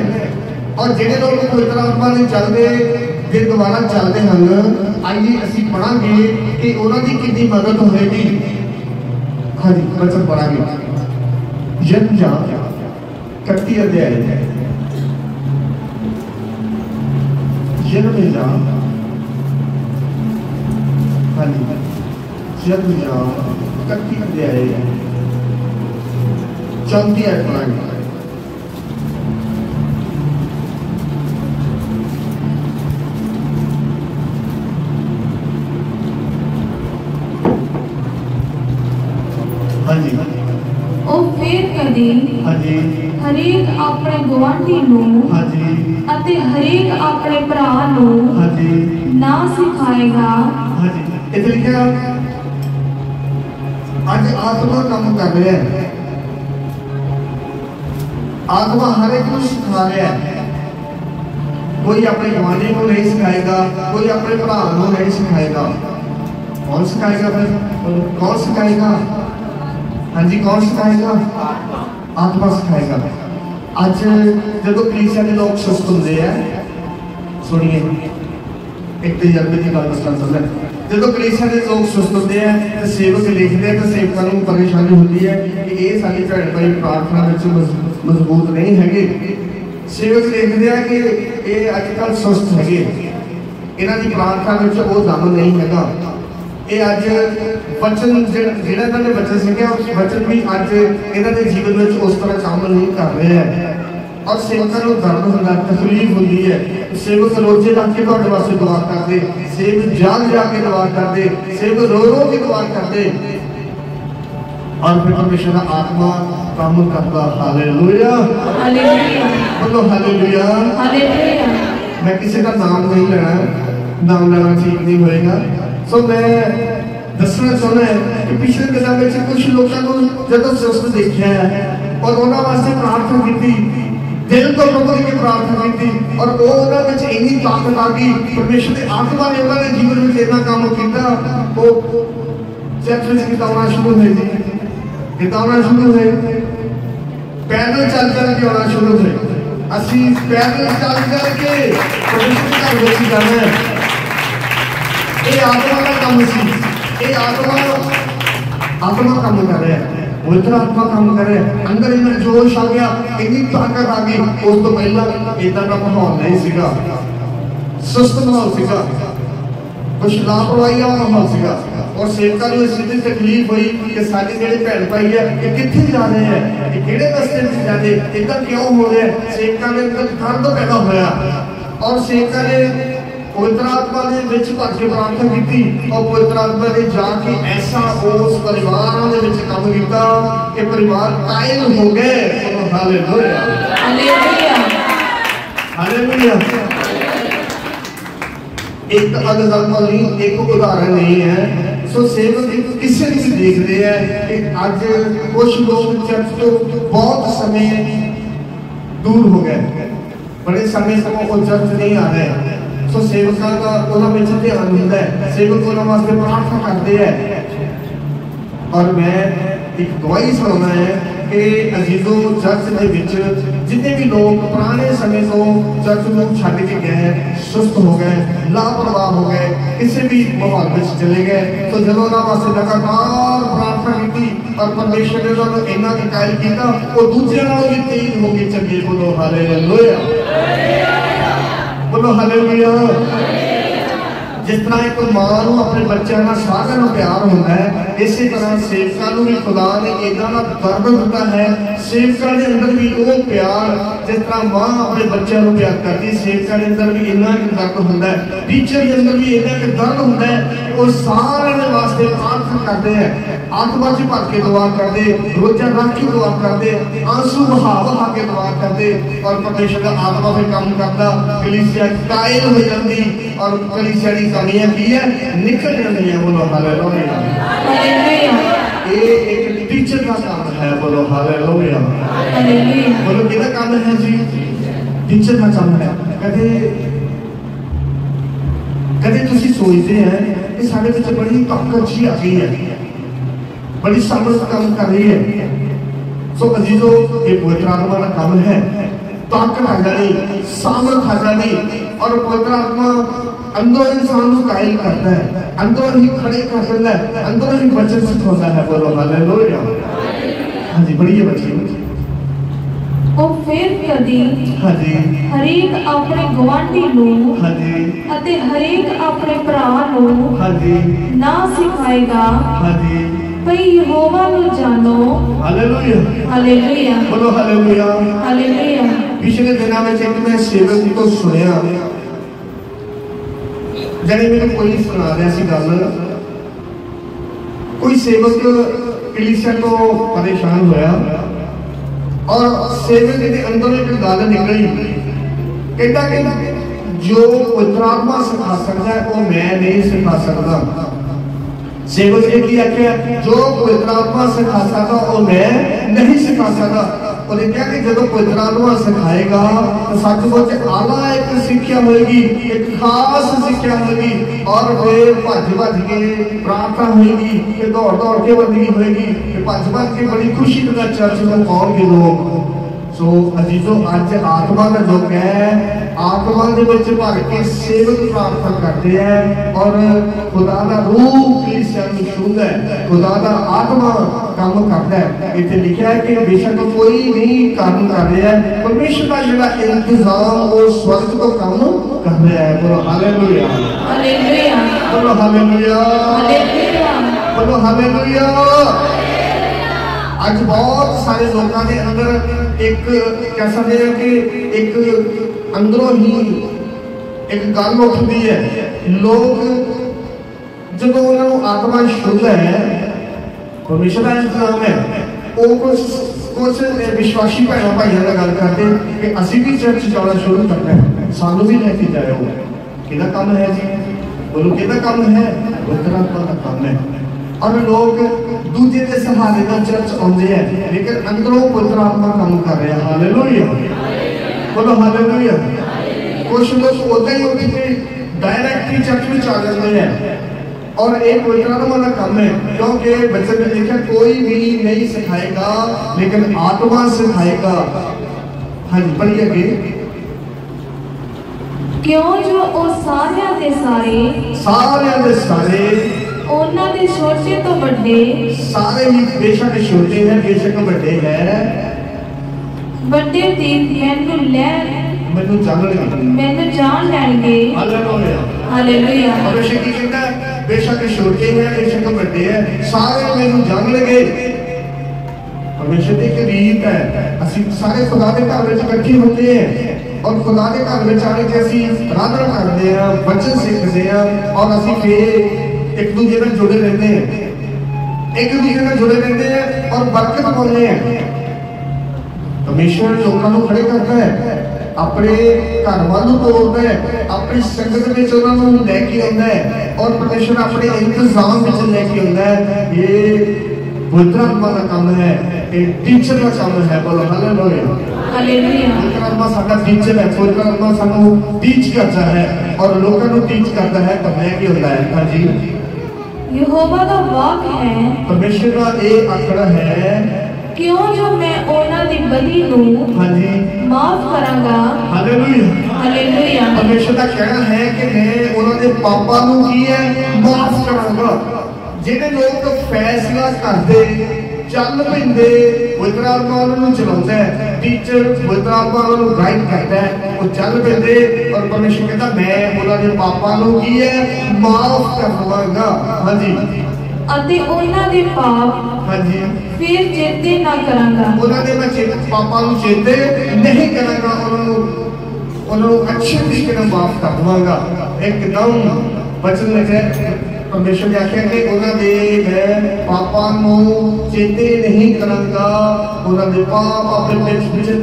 और जिहड़े लोग पवित्र आत्मा ने चलते के द्वारा चलते हैं आइए असी पढ़ांगे कि उन्हां दी कितनी मदद होगी। हाँ जी वचन पढ़ांगे यिर्मयाह 31 अध्याय यिर्मयाह। हाँ जी यिर्मयाह 31 अध्याय 34 आयत पढ़ांगे। हाँ जी ਉਹ ਫੇਰ ਕਦੇ हाँ जी ਹਰੇਕ ਆਪਣੇ ਗੁਆਂਢੀ ਨੂੰ हाँ जी ਅਤੇ ਹਰੇਕ ਆਪਣੇ ਭਰਾ ਨੂੰ हाँ जी ਨਾ ਸਿਖਾਏਗਾ। हाँ जी इधर लिखा आज आत्मा काम कर रहा है। आत्मा हर एक को सिखा रहा है। कोई अपने गवांढी को नहीं सिखाएगा, कोई अपने भरा को नहीं सिखाएगा। कौन सिखाएगा फिर? कौन सिखाएगा? हाँ जी कौन सिखाएगा? आत्मा सिखाएगा। अज जो कलीसिया के लोग सुस्त होंगे हैं, सुनिए एक तजर्बे की गल दसना चाहता। जो कलीसिया के लोग सुस्त होंगे हैं तो सेवक लिखते हैं तो सेवकों को परेशानी होती है कि ये सारी भैन भाई प्रार्थना में मजबूत नहीं है। सेवक लिखते हैं कि ये अजकल सुस्त है, इन्हों की प्रार्थना में वो दम नहीं है। ये अज वचन जिहड़ा इन्होंने वचन सीखा उस वचन भी अज इन्होंने जीवन में उस तरह काम नहीं कर रहे हैं और सेवकों को दर्द होता है, तकलीफ होती है। सेवक रोजे रख के तुहाडे वास्ते दुआ करते, सेवक जाग जाके दुआ करते, सेवक रो रो के दुआ करते और फिर परमेश्वर का आत्मा काम करता। हालेलुया, बोलो हालेलुया। मैं किसी का नाम नहीं लेना, नाम लेना ठीक नहीं होएगा। सो मैं दसना चाहना है कि पिछले दिनों में कुछ लोगों को जब सुस्त देखा है और उन्होंने वास्ते प्रार्थना की, दिल तो प्रभु की प्रार्थना की और वो उन्होंने इन्नी ताकत आ गई। परमेश्वर की आत्मा ने उन्होंने जीवन में इतना काम किया। वो चर्च में किताबना शुरू हुए जी, किताबना शुरू हुए, पैदल चल चल के आना शुरू हुए। असी पैदल चल चल के परमेश्वर का घर जाना है। ये आत्मा का काम सी, ये आत्मा काम कर रहा है, पवित्र आत्मा काम कर रहा है। अंदर इन्हें जोश आ गया, इतनी ताकत आ गई। उस तो पहला इतना का माहौल नहीं सीगा, सुस्त माहौल सीगा, कुछ लापरवाही वाला माहौल सीगा और सेवकों को इतनी तकलीफ हुई कि सारे जेडे भैन भाई है ये कितने जा रहे हैं, ये किहड़े रस्ते में जा रहे, इतना क्यों हो रहा है। सेवकों ने दर्द पैदा होया और सेवकों ने पवित्र आत्मा ने विच भर के प्रार्थना की और पवित्र आत्मा ने जाके ऐसा उस परिवार के विच काम किया कि परिवार कायल हो गए। हालेलुया, हालेलुया, हालेलुया। एक एग्जांपल नहीं, एक उदाहरण नहीं है। सो सेवक किसी भी देख रहे हैं कि आज कुछ लोग चर्च तो बहुत समय दूर हो गए, बड़े समय से वो चर्च नहीं आ रहे। सो सेवकों का उन्होंने ध्यान होता है, सेवक उन्होंने वास्ते प्रार्थना करते हैं। और मैं एक गवाही सुनाना है कि अजीजों चर्च के विच जितने भी लोग पुराने समय तो चर्च में छड़ के गए, सुस्त हो गए, लापरवाह हो गए, किसी भी माहौल में चले गए, तो जब उन्होंने वास्ते लगातार प्रार्थना की और परमेश्वर ने उन्होंने इन्ना कायल किया, वो दूसरे नालों भी तेज होके चले। बोलो हालेलुया, बोलो हालेलुया। जिस तरह एक मां नूं अपने बच्चों का सारिਆਂ ਨੂੰ प्यार होता है, इसी तरह सेवकां नूं भी खुदा ने इदां दा दर्द दिता है। सेवकां दे अंदर भी वो प्यार जिस तरह मां अपने बच्चों को प्यार करती, सेवकां दे अंदर भी इन्ना क दर्द होता है, टीचर के अंदर भी इन्ना क दर्द होता है। वो सारे दे वास्ते प्रार्थना करते हैं, आत्मा च भर के दुआ करते, रोजा रख के दुआ करते, आंसू बहा बहा के दुआ करते, और परमेश्वर का आत्मा फिर काम करता, कलीसिया कायल हो जाती और कलीसिया की कमियां की है निकल जाती है। बोलो हालेलुया। ये एक टीचर का काम है। बोलो हालेलुया। बोलो किहदा काम है जी? टीचर का काम है। कदे तुसी सोचते हैं कि साढ़े विच बड़ी ताकत जी आ गई है, बड़ी सामर्थ काम कर रही है। सो अजीजों, ये पवित्र आत्मा का काम है। ताकत आ जानी, सामर्थ आ जानी, और पवित्र आत्मा अंदर इंसान को कायल करता है, अंदर ही खड़े कर देता है, अंदर ही वचन सिखाता है। बोलो हालेलुया। हाँ जी, बढ़िया बच्ची। ਉਹ ਫਿਰ ਕਦੀ ਹਰੇਕ ਆਪਣੇ ਗਵਾਂਢੀ ਨੂੰ ਅਤੇ ਹਰੇਕ ਆਪਣੇ ਭਰਾ ਨੂੰ ਨਾ ਸਿਖਾਏਗਾ ਭਈ ਯਹੋਵਾ ਨੂੰ ਜਾਣੋ। ਹਾਲੇਲੂਇਆ, ਹਾਲੇਲੂਇਆ, ਬੋਲੋ ਹਾਲੇਲੂਇਆ, ਹਾਲੇਲੂਇਆ। ਪਿਛਲੇ ਦਿਨਾਂ ਵਿੱਚ ਇੱਕ ਮੈਂ ਸੇਵਕ ਤੋਂ ਸੁਣਿਆ, ਜਿਹੜੇ ਮੈਨੂੰ ਕੋਈ ਸੁਣਾ ਰਿਹਾ ਸੀ ਗੱਲ, कोई सेवक कलीसिया तो परेशान होया और सेवक के अंदर एक गल निकली, कहता कि जो पवित्र आत्मा सिखा सकता है वो मैं नहीं सिखा सकता। सेवक ने की आख्या जो पवित्र आत्मा सिखा सकता वो मैं नहीं सिखा सकता। और क्या कि जब पवित्र आत्मा सिखाएगा तो सचमुच आला एक शिक्षा होगी, एक खास शिक्षा होगी, और फिर भज भज के प्रार्थना होगी, फिर दौड़ दौड़ के बंदगी होगी, फिर भज भज के बड़ी खुशी के साथ चर्च में आएंगे लोग। सो अजीजों, अज आत्मा का युग है, आत्मा के विच भर के सेवक प्रार्थना करते हैं और खुदा का रूह कलीसिया नूं छूंदा है, खुदा का आत्मा काम करता है। इत्थे लिखा है कि बेशक कोई नहीं काम कर रहा है, परमेश्वर का जिहड़ा इंतजाम वो स्वर्ग तो काम कर रहा है। बोलो हालेलुया, हालेलुया, बोलो हालेलुया, हालेलुया, बोलो हालेलुया। आज बहुत सारे लोगों के अंदर एक कह सकते हैं कि एक अंदरों ही एक गल उठती है, लोग जब उन्होंने आत्मा शुद्ध है, परमेश्वर का इंतजाम है, वो कुछ विश्वासी भैन भाइयों का गल करते कि असी भी चर्च जाना शुरू करना है, सानू भी लेके जाओ। किहदा काम है जी? बोलो किहदा काम है? पवित्र आत्मा का काम है। और लोग दूजे के सहारे का चर्च आते हैं, लेकिन अंदरों पवित्र आत्मा काम कर रहे हैं। हालेलुया, बोलो हालेलुया। कुछ लोग उदा ही उठ के डायरेक्ट ही चर्च में आ जाते हैं, और एक पवित्र आत्मा का काम है, क्योंकि बच्चे ने देखा कोई भी नहीं सिखाएगा लेकिन आत्मा सिखाएगा। हाँ जी, पढ़िए आगे। क्यों जो ओ सारे दे सारे ਉਹਨਾਂ ਦੇ ਛੋਟੇ ਤੋਂ ਵੱਡੇ, सारे ही बेशक छोटे हैं बेशक बड़े हैं, ਵੱਡੇ ਤੇ ਮੈਨੂੰ ਜਾਣ ਲੈਣਗੇ। Hallelujah, hallelujah. बेशक की कहता है बेशक छोटे हैं बेशक बड़े हैं, सारे मैनू जान लगे। परमेश्वर की एक रीत है, असि सारे खुदा के घर में इकट्ठे होते हैं और खुदा के घर में आने के असि आराधना करते हैं, वचन सीखते हैं, और असि फिर एक दूसरे में जुड़े रहते हैं, एक दूसरे में जुड़े रहते हैं और बरकत पाते हैं। परमेश्वर लोगों को खड़े करता है, अपने घर वालों तोड़ता है, अपनी संगत में उन्होंने लेके आता है, और परमेश्वर अपने इंतजाम में लेके आता है। ये पवित्र आत्मा का काम है, एक टीचर का काम है। बोलो हालेलुया, हालेलुया। पवित्र आत्मा साडा टीचर है, पवित्र आत्मा सानू टीच करता है और लोगों को टीच करता है। तो मैं क्या होता है? हाँ जी, यहोवा का वाक है, परमेश्वर का एक आंकड़ा है, क्यों जो मैं उन्हां दी बदी नूं हाँ जी माफ करांगा। Hallelujah, hallelujah. परमेश्वर का कहना है कि मैं उन्होंने पापा नूं की है माफ करांगा। जिन्हें लोग फैसला करते चल पेंदे पवित्र आत्मा उन्होंने चलाता है, टीचर पवित्र आत्मा उन्होंने गाइड करता है, वो चल पेंदे और परमेश्वर कहता मैं उन्होंने पापा नु की है माफ कर दूंगा। हाँ जी अते उन्हां दे पाप हाँ जी फिर चेते ना करांगा, उन्होंने मैं पापा नु चेते नहीं करांगा, उन्होंने अच्छे तरीके से माफ कर दूंगा। एकदम वचन लिखे परमेश्वर ने आख्या कि उन्होंने मैं पापा नु चेते नहीं करांगा, उन्होंने पाप अपने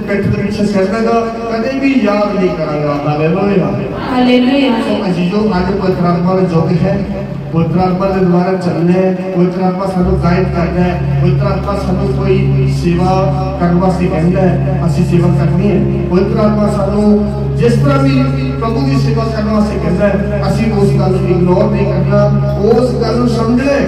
पेट के पीछे कर देगा, कभी भी याद नहीं करांगा। Hallelujah hallelujah. तो अजीजों आज पवित्र आत्मा का योग है, पवित्र आत्मा के द्वारा चलना है, पवित्र आत्मा सानू गाइड करना है, पवित्र आत्मा सानू कोई सेवा करने वास्ते कहता है असि सेवा करनी है, पवित्र आत्मा सानू जिस तरह भी प्रभु की सेवा करने वास्ते कहता है असि उस गल को इग्नोर नहीं करना, उस गल को समझना है।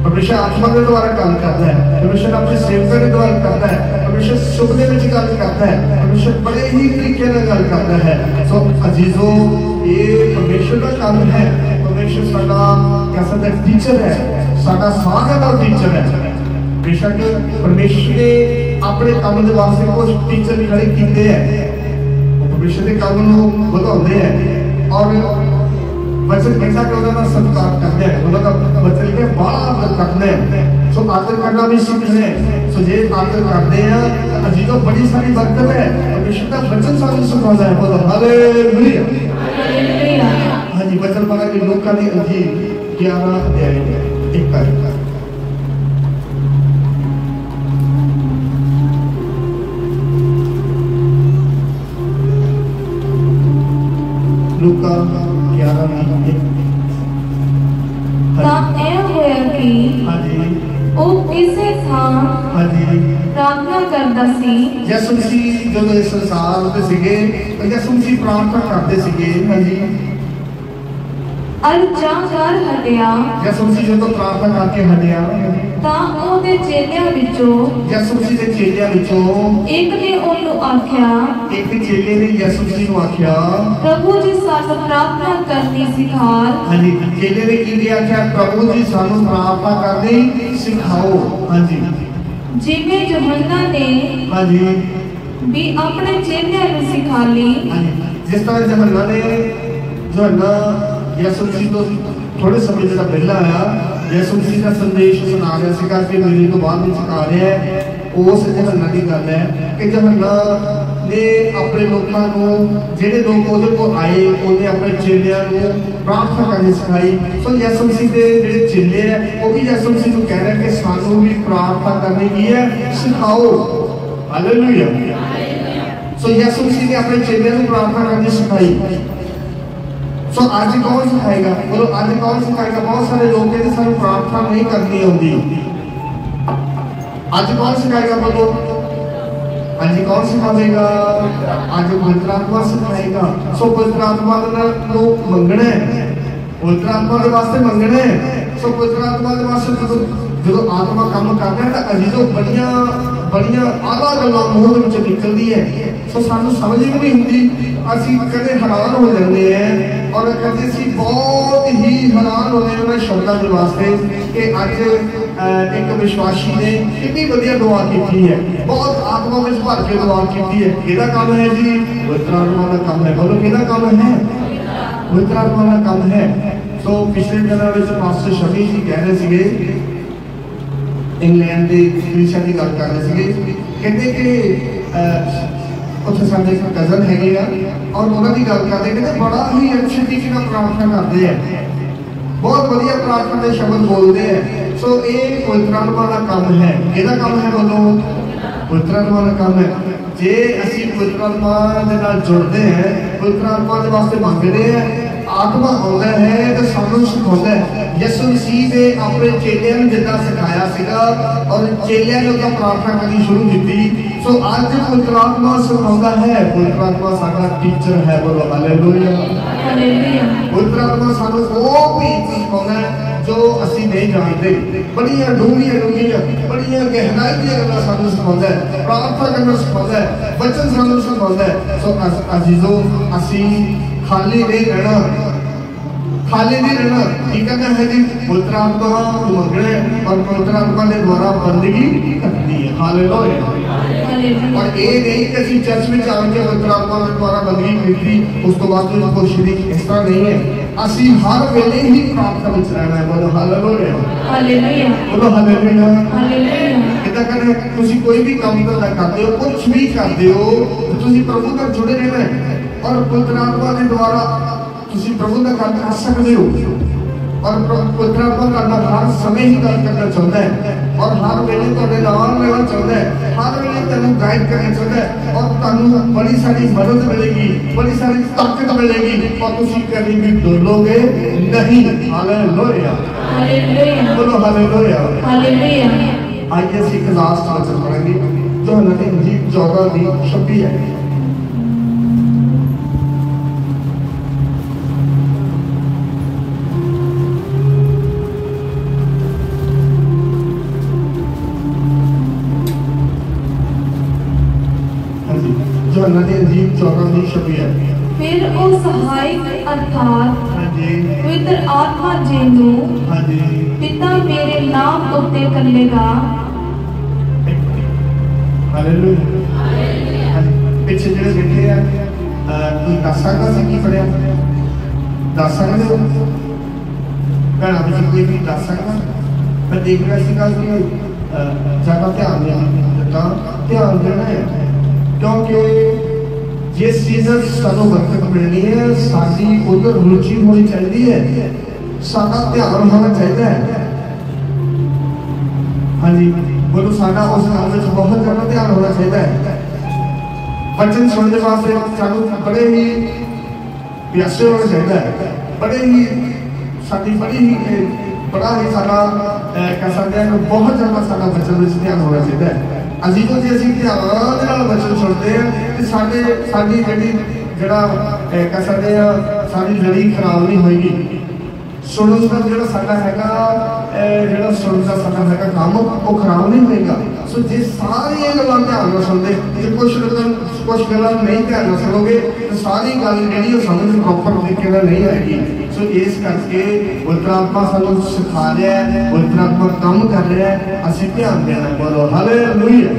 परमेश्वर आत्मा के द्वारा काम करता है, परमेश्वर अपने सेवकों के द्वारा करता है, परमेश्वर सुपने में गल करता है, परमेश्वर बड़े ही तरीके से गल करता है। सो अजीजों ये परमेश्वर का काम है, परमेश्वर साडा कह सकते टीचर है, साडा सारा का टीचर है। बेशक परमेश्वर ने अपने काम के वास्ते कुछ टीचर भी खड़े किए हैं, परमेश्वर के काम को बताते हैं और वचन कहता कि उन्होंने सत्कार करना है, उन्होंने वचन के बड़ा आदर करना है। सो आदर करना भी सीखना है। सो जे आदर करते हैं अजीजों बड़ी सारी बरकत है, परमेश्वर का वचन सानू सिखाता है। बोलो हालेलुया हालेलुया। हाँ जी वचन पढ़ा कि लूका दी अंजील 11 अध्याय 1 लूका 11 ਤਾਂ ਇਹ ਹੋਇਆ ਕਿ ਉਹ ਇਸੇ ਥਾਂ ਪ੍ਰਾਰਥਨਾ ਕਰਦਾ ਸੀ। ਯਿਸੂ ਮਸੀਹ ਜਦੋਂ ਇਸ ਸੰਸਾਰ ਉੱਤੇ ਸੀਗੇ ਯਿਸੂ ਮਸੀਹ ਪ੍ਰਾਰਥਨਾ ਕਰਦੇ ਸੀਗੇ। ਹਾਂਜੀ ਅਰ ਜਾਂ ਕਰ ਹਟਿਆ ਯਿਸੂ ਮਸੀਹ ਜਦੋਂ ਪ੍ਰਾਰਥਨਾ ਕਰਕੇ ਹਟਿਆ ਤਾਂ ਉਹਦੇ ਚੇਲਿਆਂ ਵਿੱਚੋਂ ਯਿਸੂ ਮਸੀਹ ਦੇ ਚੇਲਿਆਂ ਵਿੱਚੋਂ ਇੱਕ ਨੇ ਉਹਨੂੰ ਆਖਿਆ, ਇੱਕ ਚੇਲੇ ਨੇ ਯਿਸੂ ਮਸੀਹ ਨੂੰ ਆਖਿਆ ਪ੍ਰਭੂ ਜੀ ਸਾਨੂੰ ਪ੍ਰਾਰਥਨਾ ਕਰਨੀ ਸਿਖਾ। ਹਾਂਜੀ ਚੇਲੇ ਨੇ ਕੀ ਆਖਿਆ ਪ੍ਰਭੂ ਜੀ ਸਾਨੂੰ ਪ੍ਰਾਰਥਨਾ ਕਰਨੀ ਸਿਖਾਓ। ਹਾਂਜੀ ਜਿਵੇਂ ਯਹੋਨਾ ਨੇ ਹਾਂਜੀ ਵੀ ਆਪਣੇ ਚੇਲਿਆਂ ਨੂੰ ਸਿਖਾ ਲਈ। जिस तरह यहून्ना ने यहून्ना यीशु मसीह तो थोड़े समय जब पहला आया यीशु मसीह का संदेश सुना रहा सीगा कि मेरे को बाद में सिखा रहे हैं। उस यहून्ना की गल है कि यहून्ना ने अपने लोगों को जिहड़े लोग उहदे कोल आए उन्हें अपने चेलियां को प्रार्थना करनी सिखाई। सो यीशु मसीह के जिहड़े चेले हैं वो भी यीशु मसीह को कह रहे हैं कि सानू भी प्रार्थना करनी की है सिखाओ। हालेलुया। सो यीशु मसीह ने अपने चेले को प्रार्थना करनी सिखाई। सो आज कौन सिखाएगा? बोलो आज कौन सिखाएगा? बहुत सारे लोग कहते सानू प्रार्थना नहीं करनी आती। आज कौन सिखाएगा? बोलो आज कौन सिखाएगा? आज पवित्र आत्मा सिखाएगा। सो पवित्र आत्मा को मंगना है, पवित्र आत्मा के वास्ते मंगना है। सो पवित्र आत्मा के वास्ते जो आत्मा काम करता है तो अजीजों बड़िया आला गल्लां मूंह दे विच निकलदी है। सो सानू समझ ही नहीं हुंदी, असीं कदे हैरान हो जाते हैं और कदे असीं बहुत ही हैरान होते हैं उन्हां शब्दां दे वास्ते कि अज एक विश्वासी ने कितनी वधिया दुआ की है, बहुत आत्मा में भर के दुआ की है। किहदा काम है जी? पवित्र आत्मा का काम है। बोलो किहदा काम है? पवित्र आत्मा का काम है। सो पिछले दिनों में पास्टर शमी जी कह रहे थे इंग्लैंड के क्रिश्चियन की गल कर रहे थे, कहते कि उत्थे साडे एक कजन है और उन्होंने गल करते कहते बड़ा ही अच्छे तरीके से प्रार्थना करते हैं, बहुत बढ़िया प्रार्थना के शब्द बोलते हैं। सो ये पवित्र आत्मा का काम है। किहदा काम है? बोलो पवित्र आत्मा का काम है। जे असीं पवित्र आत्मा दे नाल जुड़ते हैं, पवित्र आत्मा के वास्ते मंगते हैं, आत्मा आउंदा है तो सानू सिखाउंदा है। यीशु मसीह ने अपने चेलियां नूं जिद्दां सिखाया सीगा और चेलियां ने उहदा प्रार्थना करनी शुरू की। सो आज पवित्र आत्मा सिखाउंदा है, पवित्र आत्मा साडा टीचर है। बोलो हालेलुया हालेलुया। पवित्र आत्मा सानू वो भी सिखाउंदा है जो असीं नहीं जानते, बड़ियां डूंघियां बड़ियां गहराई दी गल्लां सानू सिखाउंदा है, प्रार्थना करना सिखाउंदा है, वचन सानू सिखाउंदा है। सो अजीजों असीं खाली नहीं रहना, खाली नहीं रहना। ठीक है जी, पवित्र आत्मा को मंगना है और पवित्र आत्मा के द्वारा बंदगी करनी है। हालेलुया। और ये नहीं कि असं चर्च में आके पवित्र आत्मा के द्वारा बंदगी की उस तो बाद कुछ नहीं, इस तरह नहीं है। असी हर वेले ही प्रार्थना में रहना है। बोलो हालेलुया। हालेलुया। बोलो हालेलुया। हालेलुया। इतना करना तुसी कोई भी काम करते हो, कुछ भी करते हो, तो तुसी प्रभु तक जुड़े रहना है और पवित्र आत्मा के द्वारा तुसी प्रभु का काम कर सकते हो। और पवित्र आत्मा करना हर समय ही काम करना चाहता है और हर वेले तुहाडे नाल रहना चाहता है, हर वेले तेनू गाइड करना चाहता है और तुहानू बड़ी सारी मदद मिलेगी, बड़ी सारी ताकत मिलेगी और तुसी कभी भी डरोगे नहीं। हालेलुया। हालेलुया। बोलो हालेलुया। हालेलुया। आइए ਅਸੀਂ ਇੱਕ ਲਾਸਟ ਵਚਨ ਪੜਾਂਗੇ ਜੋ यूहन्ना ਦੀ इंजील 14:26 है। यूहन्ना ਦੀ इंजील 14:26 है। फिर वो सहायक अर्थात हाँ जी, पवित्र आत्मा जिन्हों हाँ जी, पिता मेरे नाम उत्ते करेगा। हालेलुया। पिछे ਜਿਹੜੇ ਬੈਠੇ ਆ ਤੁਸੀਂ ਦੱਸ ਸਕਦਾ ਸੀ ਕੀ ਪੜਿਆ? ਦੱਸ ਸਕਦੇ ਹੋ ਭੈਣਾਂ ਵਿੱਚ ਕੋਈ ਵੀ ਦੱਸ ਸਕਦਾ? ਮੈਂ ਦੇਖ ਰਿਹਾ ਸੀਗਾ ਕਿ ਜ਼ਿਆਦਾ ਧਿਆਨ ਨਹੀਂ ਦਿੱਤਾ, ਧਿਆਨ ਦੇਣਾ ਹੈ क्योंकि जिस चीज़ सानू बरकत मिलनी है साडी उधर रुचि होनी चाहिए है, साडा ध्यान होना चाहिए है। हाँ जी, बोलो साडा उस काम में बहुत ज़्यादा ध्यान होना चाहिए है। वचन सुनने वास्ते सानू बड़े ही प्यासे होना चाहिए है, बड़े ही साडी बड़ी ही बड़ा ही साडा कह सकते हैं बहुत ज़्यादा साडा वचन में ध्यान होना चाहिए है। ਅਸੀਂ ਤੋਂ ਜੇ ਅਸੀਂ ਧਿਆਨ ਨਾਲ ਬਚਨ ਸੁਣਦੇ ਆ ਤੇ ਸਾਡੀ ਜਿਹੜਾ ਕਹਿ ਸਕਦੇ ਆ ਸਾਡੀ ਜੜੀ ਖਰਾਬ ਨਹੀਂ ਹੋਏਗੀ। ਸੁਣਨ ਦਾ ਜਿਹੜਾ ਸਾਡਾ ਹੈਗਾ ਜਿਹੜਾ ਸੁਣਨ ਦਾ ਸਾਡਾ ਹੈਗਾ ਕੰਮ ਉਹ ਖਰਾਬ ਨਹੀਂ ਹੋਏਗਾ। ਸੋ ਜੇ ਸਾਰੀਆਂ ਗੱਲਾਂ ਧਿਆਨ ਨਾਲ ਸੁਣਦੇ ਜੇ ਕੁਝ ਗੱਲਾਂ ਨਹੀਂ ਧਿਆਨ ਨਾਲ ਸੁਣੋਗੇ ਤਾਂ ਸਾਰੀ ਗੱਲ ਜਿਹੜੀ ਉਹ ਸਮਝ ਪ੍ਰੋਪਰ ਤਰੀਕੇ ਨਾਲ ਨਹੀਂ ਆਏਗੀ। ਸੋ ਇਸ ਕਰਕੇ ਪਵਿੱਤਰ ਆਤਮਾ ਸਾਨੂੰ ਸਿਖਾ ਰਿਹਾ ਹੈ, ਪਵਿੱਤਰ ਆਤਮਾ ਕੰਮ ਕਰ ਰਿਹਾ ਹੈ, ਅਸੀਂ ਧਿਆਨ ਦੇਣਾ। ਬੋਲੋ ਹਾਲੇਲੂਇਆ।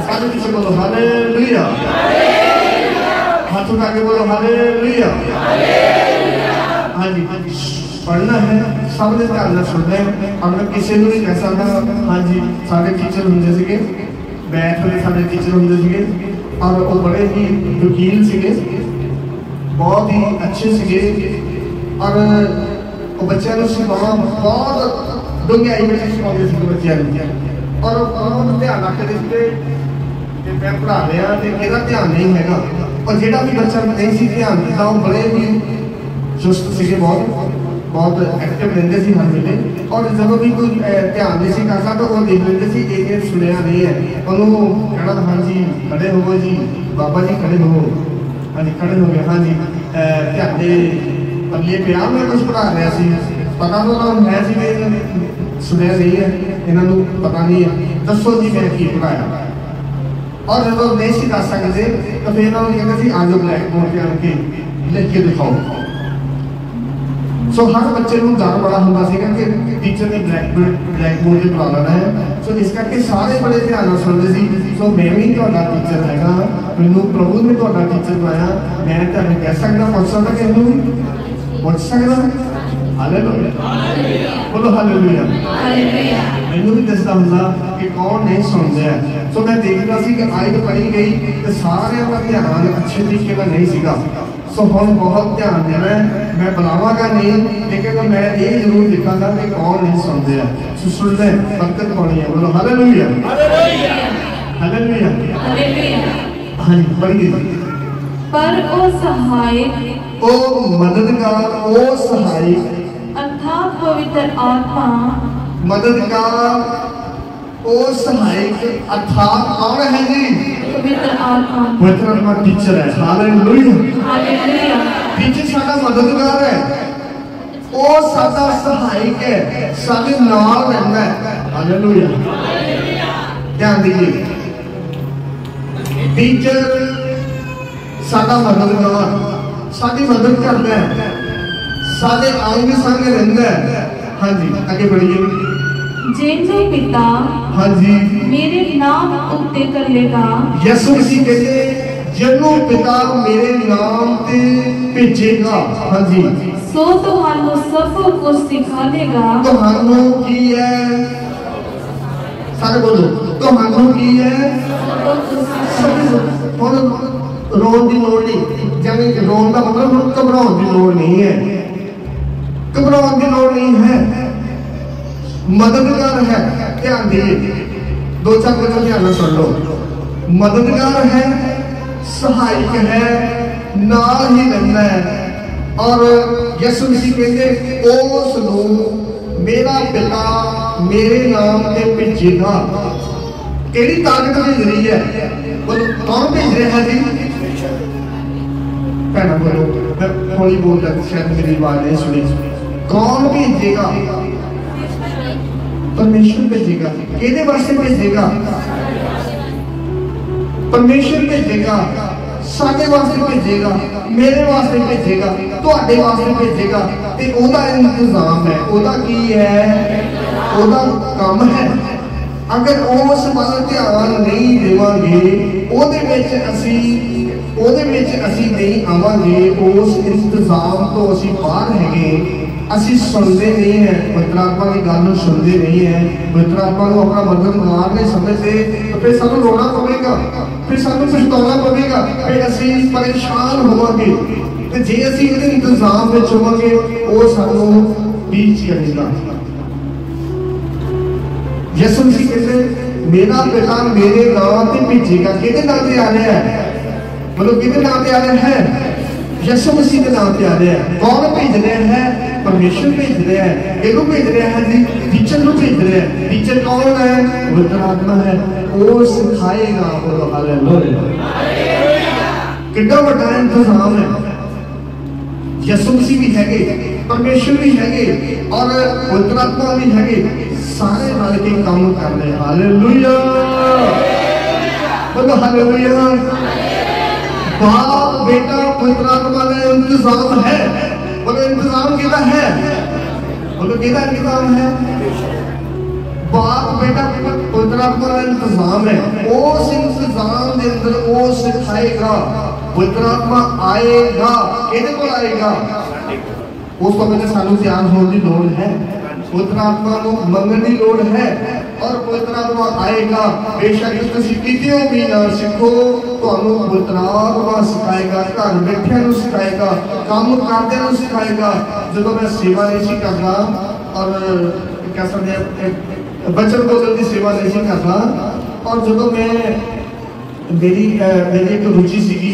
ਸਾਰੇ ਕਿਸੇ ਬੋਲੋ ਹਾਲੇਲੂਇਆ। हाथ उठा के बोलो हालेलुया। हाँ जी, पढ़ना है सब ने ध्यान ਨਾਲ सुनना है। अब मैं किसी ਨੂੰ नहीं कह सकता। हाँ जी, सारे टीचर ਹੁੰਦੇ ਸੀਗੇ, बैठ वाले सारे टीचर ਹੁੰਦੇ ਸੀਗੇ और वो बड़े ही वकील ਸੀਗੇ, बहुत ही अच्छे ਸੀਗੇ और वो बच्चों ਨੂੰ ਸਿਖਾਉਣਾ बहुत ਡੂੰਘਾਈ ਵਿੱਚ ਸਿਖਾਉਂਦੇ ਸੀ ਬੱਚਿਆਂ ਨੂੰ और बहुत ध्यान ਰੱਖਦੇ ਸੀਗੇ कि मैं पढ़ा रहा तो मेरा ध्यान नहीं है। और जोड़ा भी बच्चा नहीं सी ध्यान दिता वो बड़े ही चुस्त से बहुत एक्टिव रहते थे हर वेले। और जब भी कोई ध्यान नहीं सी करता तो वो देख लेते ये सुनिया नहीं है, उन्होंने कहना हाँ जी खड़े हो जी, बाबा जी खड़े हो। हाँ जी खड़े हो गए। हाँ जी ध्यान दे पल्ले पिया मैं कुछ पढ़ा रहा सी, पता तो है जी सुनिया नहीं है, इन्होंने पता नहीं है, दसो जी मैं की पढ़ाया। और जब नहीं सी दस सकते तो फिर उन्होंने कहते आज ब्लैक बोर्ड पर आके लिख के दिखाओ। सो हर बच्चे को डर बड़ा होता कि टीचर ने ब्लैक बोर्ड पर पढ़ा लेना है। सो इस करके सारे बड़े ध्यान सुनते थे। सो मैं भी टीचर है, मैनू प्रभु ने टीचर बनाया, मैं तुम्हें कह सकता पूछ सकता कि पूछ सकता। हालेलुया। बोलो हालेलुया। मैनू भी दसदा हुंदा कि कौन नहीं सुनता है। सो मैं देखता सी कि आयत पढ़ी गई तो सारे का ध्यान अच्छे तरीके का नहीं सीगा। सो हम बहुत ध्यान देना है, मैं बुलावागा नहीं लेकिन मैं ये जरूर दिखागा कि कौन नहीं सुनते हैं। सो सुन ले बरकत पानी है। बोलो हालेलुया। हालेलुया। हाँ जी पढ़िए। पर ओ सहायक ओ मददगार ओ सहायक अर्थात पवित्र आत्मा मददगार ओ सहायक अर्थात कौन है जी? पवित्र आत्मा। पवित्र आत्मा टीचर है। हालेलुया। हालेलुया। टीचर साडा मददगार है, ओ साडा सहायक है, साडे नाल रहंदा है। हालेलुया। ध्यान दीजिए, टीचर साडा मददगार साडी मदद करता है, साडे अंग संग रहिंदा है। हाँ जी आगे बढ़िए। जिन्नो पिता हाँ जी मेरे नाम उत्ते कर लेगा, यसु मसीह कहते जिन्नो पिता मेरे नाम ते भेजेगा। हाँ जी सो तुहानू सब कुछ सिखा देगा। तुहानू की है सारे बोलो तुहानू की है सब। रोन की लोड़ नहीं, यानी रोन का मतलब घबराने की लोड़ नहीं है, घबराने की लोड़ नहीं है। मददगार है, ध्यान दिए 2-4 वचन ध्यान में सुन लो। मददगार है, सहायक है, नाल ही रहना है। और यसु मसीह कहते उस नूं मेरा पिता मेरे नाम ते भेजेगा। केड़ी ताकत भेज रही है? बोलो कौन भेज रहा है जी? कहना बोलो, मैं थोड़ी बोल रहा शायद मेरी आवाज नहीं सुनी। कौन भेजेगा? परमेश्वर भेजेगा। किहदे वास्ते भेजेगा? परमेश्वर भेजेगा, साडे वास्ते भेजेगा, मेरे वास्ते भेजेगा, तुहाडे वास्ते भेजेगा। ते ओदा इंतजाम है, ओदा की है, ओदा काम है। अगर उस वाल ध्यान नहीं देवांगे, ओदे विच असीं नहीं आवांगे, उस इंतजाम तो असीं बाहर हैगे। असीं सुनते नहीं है, पवित्र आत्मा की गल सुनते नहीं है, पवित्र आत्मा को अपना मददगार नहीं समझते, तो फिर सानू रोना पवेगा, फिर सानू पछताना पवेगा, फिर असीं परेशान होवांगे। ते जे असीं इहदे इंतजाम विच होवांगे, वो सानू बीच करेगा। यसु मसीह कहते मेरा पिता मेरे नाम ते भेजेगा। किहदे नाम ते आ रहा है? मतलब किहदे नाम ते आ रहा है? यसु मसीह के नाम पे आ रहा है। कौन भेज रहा है? परमेश्वर भेज रहा है। किहनूं भेज रहा है जी? टीचर को भेज रहा है। टीचर कौन है? पवित्र आत्मा है। वो सिखाएगा। बोलो हालेलुया। कितना बड़ा इंतजाम है। यसु मसीह भी हैगे, परमेश्वर भी हैगे और पवित्र आत्मा भी हैगे, सारे रल के काम कर रहे हैं। हालेलुया बोलो हालेलुया। बाप बेटा पवित्र आत्मा का इंतजाम है। बोलो इंतजाम कितना है? बोलो कितना इंतजाम है? बाप बेटा पवित्र आत्मा का इंतजाम है। उस इंतजाम के अंदर वो सिखाएगा। पवित्र आत्मा आएगा। किहदे कोल आएगा? उस तो पहले सानू तैयार होने की लोड़ है। पवित्र आत्मा को मंगने की लोड़ है और पवित्र आत्मा आएगा। बेशक तुसीं कितेओ भी ना सीखो, तुहानू पवित्र आत्मा सिखाएगा, घर बैठिया सिखाएगा, काम करदे सिखाएगा। जो मैं सेवा नहीं सी करना और कह सकते बचन बोलने की सेवा नहीं सी करना, और जो मैं मेरी एक रुचि सी,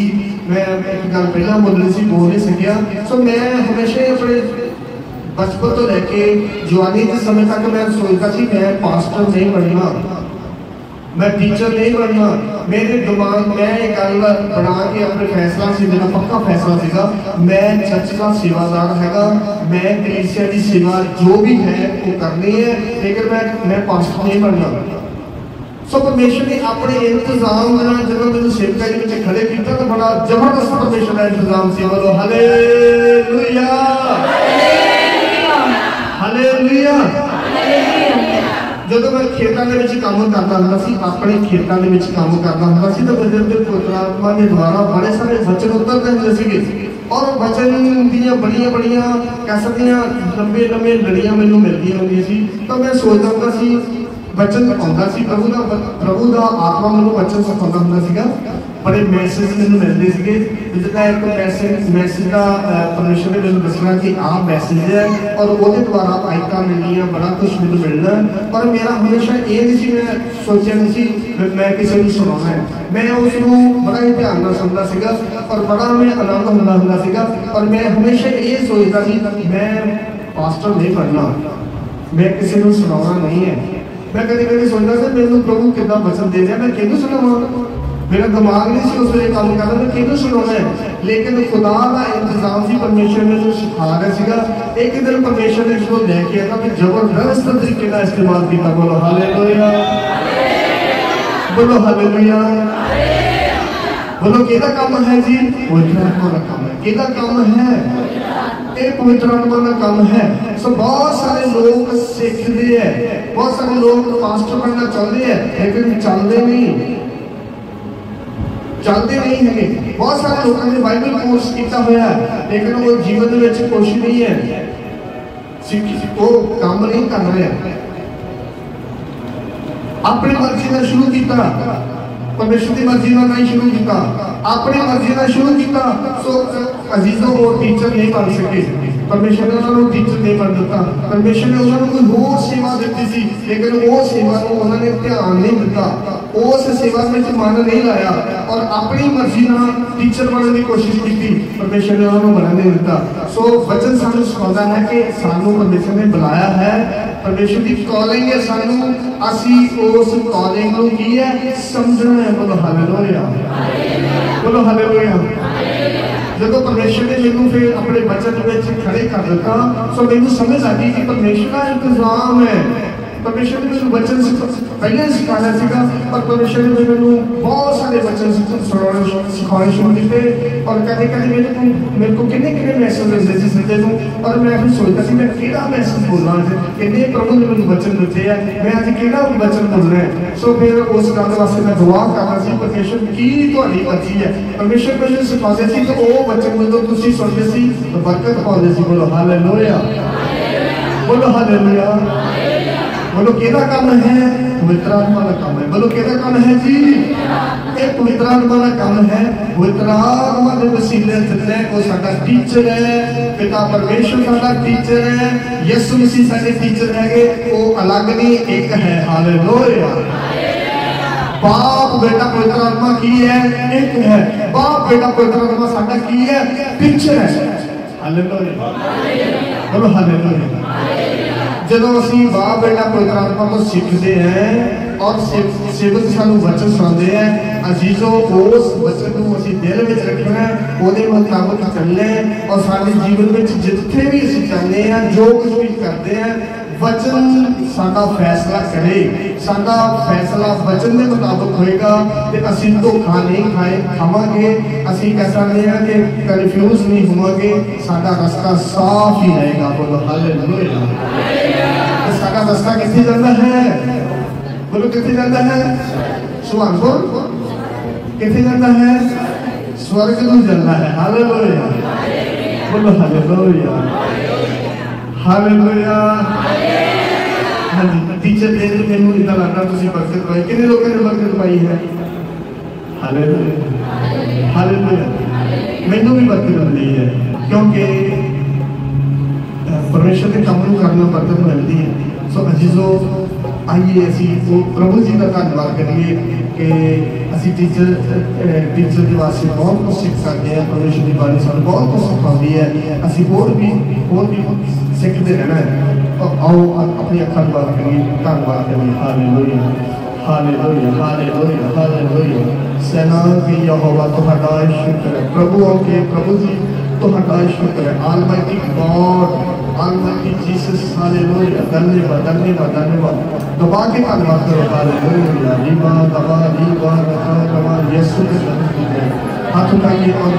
मैं एक गल पहला बोलनी सी, बोल नहीं सकिया। सो मैं हमेशा अपने बचपन तो लैके जवानी के समय तक मैं सोचता थी मैं पास्टर नहीं बनना, मैं टीचर नहीं बनना। मेरे दिमाग में एक गल बना के अपने फैसला से मेरा पक्का फैसला सीगा, मैं चर्च का सेवादार हैगा, मैं कलीसिया की सेवा जो भी है वो करनी है, लेकिन मैं पास्टर नहीं बनना। सो परमेश्वर ने अपने इंतजाम जो मैं सेवकाई के खड़े किया तो बड़ा जबरदस्त परमेश्वर का इंतजाम से। बोलो हालेलुया हालेलुया। जो मैं खेतों के काम करता हूँ, अपने खेतों के काम करता हूँ, तो पवित्र आत्मा के द्वारा बड़े सारे वचन उतरते होंगे और वचन दियाँ बड़िया बड़िया कह सकते लंबे लंबे लड़ियाँ मैनू मिलती होंगी सी। तो मैं सोचता होंगे सी वचन आता सी, प्रभु का आत्मा मैनू वचन सिखाता होंगे, बड़े मैसेज मैनू मिलते थे। जिसका एक मैसेज का परमेश्वर ने मैंने दसना कि आ मैसेज है और वो द्वारा आयता मिलनिया, बड़ा कुछ मैंने मिलना। पर मेरा हमेशा ये नहीं सी, मैं सोचा नहीं सी मैं किसी को सुनाना है। मैं उसको बड़ा ही ध्यान से सुनता सीगा और बड़ा मैं आनंद होंदा सीगा। और मैं हमेशा ये सोचता सी मैं पास्टर नहीं बनना, मैं किसी को सुनाना नहीं है। मैं कभी कभी सोचता था मैंने प्रभु कितना वचन दे दिया, मैं किहनूं सुनावां? मेरा दिमाग नहीं सी उस वे काम करता, मैं किहनूं सुनाना है। लेकिन खुदा का इंतजाम सी, परमेश्वर ने जो सिखा रहा सीगा। एक दिन परमेश्वर ने इसको लैके आया तो जबरदस्त तरीके का इस्तेमाल किया। बोलो हालेलुया बोलो हालेलुया। बोलो किहदा काम है जी? पवित्र आत्मा का काम है। किहदा काम है? ये पवित्र आत्मा का काम है। सो बहुत सारे लोग सीखते हैं, बहुत सारे लोग पास्टर बनना चाहते हैं लेकिन चलते नहीं है। बहुत सारे लोगों ने बाइबल कोर्स किया हुआ है लेकिन वो जीवन में कुछ नहीं है, वो काम नहीं कर रहे। अपनी मर्जी का शुरू किया, परमेश्वर की मर्जी का नहीं शुरू किया, अपनी मर्जी का शुरू किया। सो अजीजों वो टीचर नहीं बन सके, परमेश्वर ने उन्होंने टीचर नहीं बन दिता। परमेश्वर ने उन्होंने कोई होर सेवा दी थी लेकिन वो सेवा को उन्होंने ध्यान नहीं दिता, उस सेवा में मन नहीं लाया और अपनी मर्जी ना टीचर बनने की कोशिश की, परमेश्वर ने उन्होंने बनने नहीं दिता। सो वचन सानू सिखाता है कि सानू परमेश्वर ने बुलाया है, परमेश्वर की कॉलिंग है, सानू असी उस कॉलिंग को की है समझना है। बोलो हालेलुया, बोलो हालेलुया। जब परमेश्वर ने मैनू फिर अपने वचन में खड़े कर दिता सो मैनू समझ आ गई कि परमेश्वर का इंतजाम है। परमेश्वर ने मैनू वचन पहले सिखाया सीगा पर परमेश्वर ने मैनू बहुत सारे वचन सिखाने शुरू किए और कभी कभी मेरे को किन्ने मैसेज मिलते थे संडे को और मैं फिर सोचता सी मैं केड़ा मैसेज बोलना है, किन्ने प्रभु ने मैनू वचन दिते हैं, मैं आज केड़ा वचन बोलना है। सो फिर उस गल वास्ते मैं दुआ करना सी परमेश्वर की तुहाडी मर्जी है। परमेश्वर मैनू सिखाते सी तो वो वचन जो तुसीं सुनदे सी तो बरकत पाउंदे सी। बोलो हालेलुया, बोलो हालेलुया। बोलो केदा काम है, पवित्र आत्मा का काम है। बोलो केदा काम है जी, ये पवित्र आत्मा का काम है। पवित्र आत्मा के वसीले जितने को साडा टीचर है, पिता परमेश्वर साडा टीचर है, यीशु मसीह साडे टीचर है, वो अलग नहीं एक है। हालेलुया। बाप बेटा पवित्र आत्मा की है, एक है। बाप बेटा पवित्र आत्मा साडा की है, टीचर है। हालेलुया, बोलो हालेलुया। जब असी बाप बेटा पवित्र आत्मा को सीखते हैं और सेवक सानू वचन सुनाते हैं, अजीजों उस वचन को असी दिल में रखना है, ਉਹਦੇ ਮੁਤਾਬਕ ਚੱਲਣਾ है और सारे जीवन में जिथे भी असी चाहते हैं जो कुछ भी करते हैं वचन साडा फैसला करे, साडा फैसला वचन के मुताबिक होएगा ते असी धोखा नहीं खावांगे, असी कह सकते हैं कि कन्फ्यूज नहीं होवांगे, साडा रास्ता साफ ही रहेगा। बोलो हालेलुया। साडा रास्ता किथे जाता है, बोलो किथे जाता है, सुहागपुर किथे जाता है, स्वर्ग को जाता है। हालेलुया, बोलो हालेलुया, हालेलुया। हाँ जी, टीचर दे मैनू इतना लगता तुम बरकत पाई, कितने लोगों ने बरकत पाई है। Hallelujah, hallelujah. मैनू भी बरकत मिली है क्योंकि परमेश्वर के काम को करना बरकत मिलती है। सो अजीजों आइए असी वो प्रभु जी का धन्यवाद करिए कि असी टीचर के वास्ते बहुत कुछ सीख सकते हैं। परमेश्वर की बाणी सानू बहुत कुछ सिखाती है, असी होर भी सीखते रहना है। तो आओ अपनी अखां बंद करिए, धन्यवाद करिए। हालेलुया, हालेलुया, हालेलुया, हालेलुया। सेना की यहोवा तुहाडा शुक्र है। प्रभुओं के प्रभु जी तुहाडा शुक्र है। Almighty God, almighty Jesus, hallelujah. धन्यवाद, धन्यवाद, धन्यवाद। दबा के धन्यवाद करो। हालेलुया। रीबा दबा रीबा दबा दबा यीशु के नाम में हाथ उठाइए और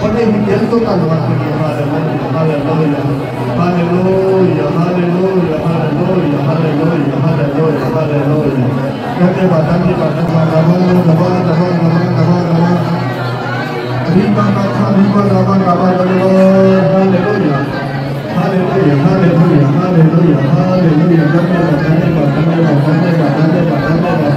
बड़े ही दिल तो धन्यवाद करिए। हालेलुया, हालेलुया, हालेलुया, हालेलुया, हालेलुया, हालेलुया, हालेलुया, हालेलुया। धन्यवाद, धन्यवाद, धन्यवाद। दबा दबा दबा दबा दबा रीबा दबा रीबा दबा दबा दबा। हालेलुया, हालेलुया, हालेलुया, हालेलुया, हालेलुया। धन्यवाद, धन्यवाद, धन्यवाद, धन्यवाद, धन्यवाद, धन्यवाद।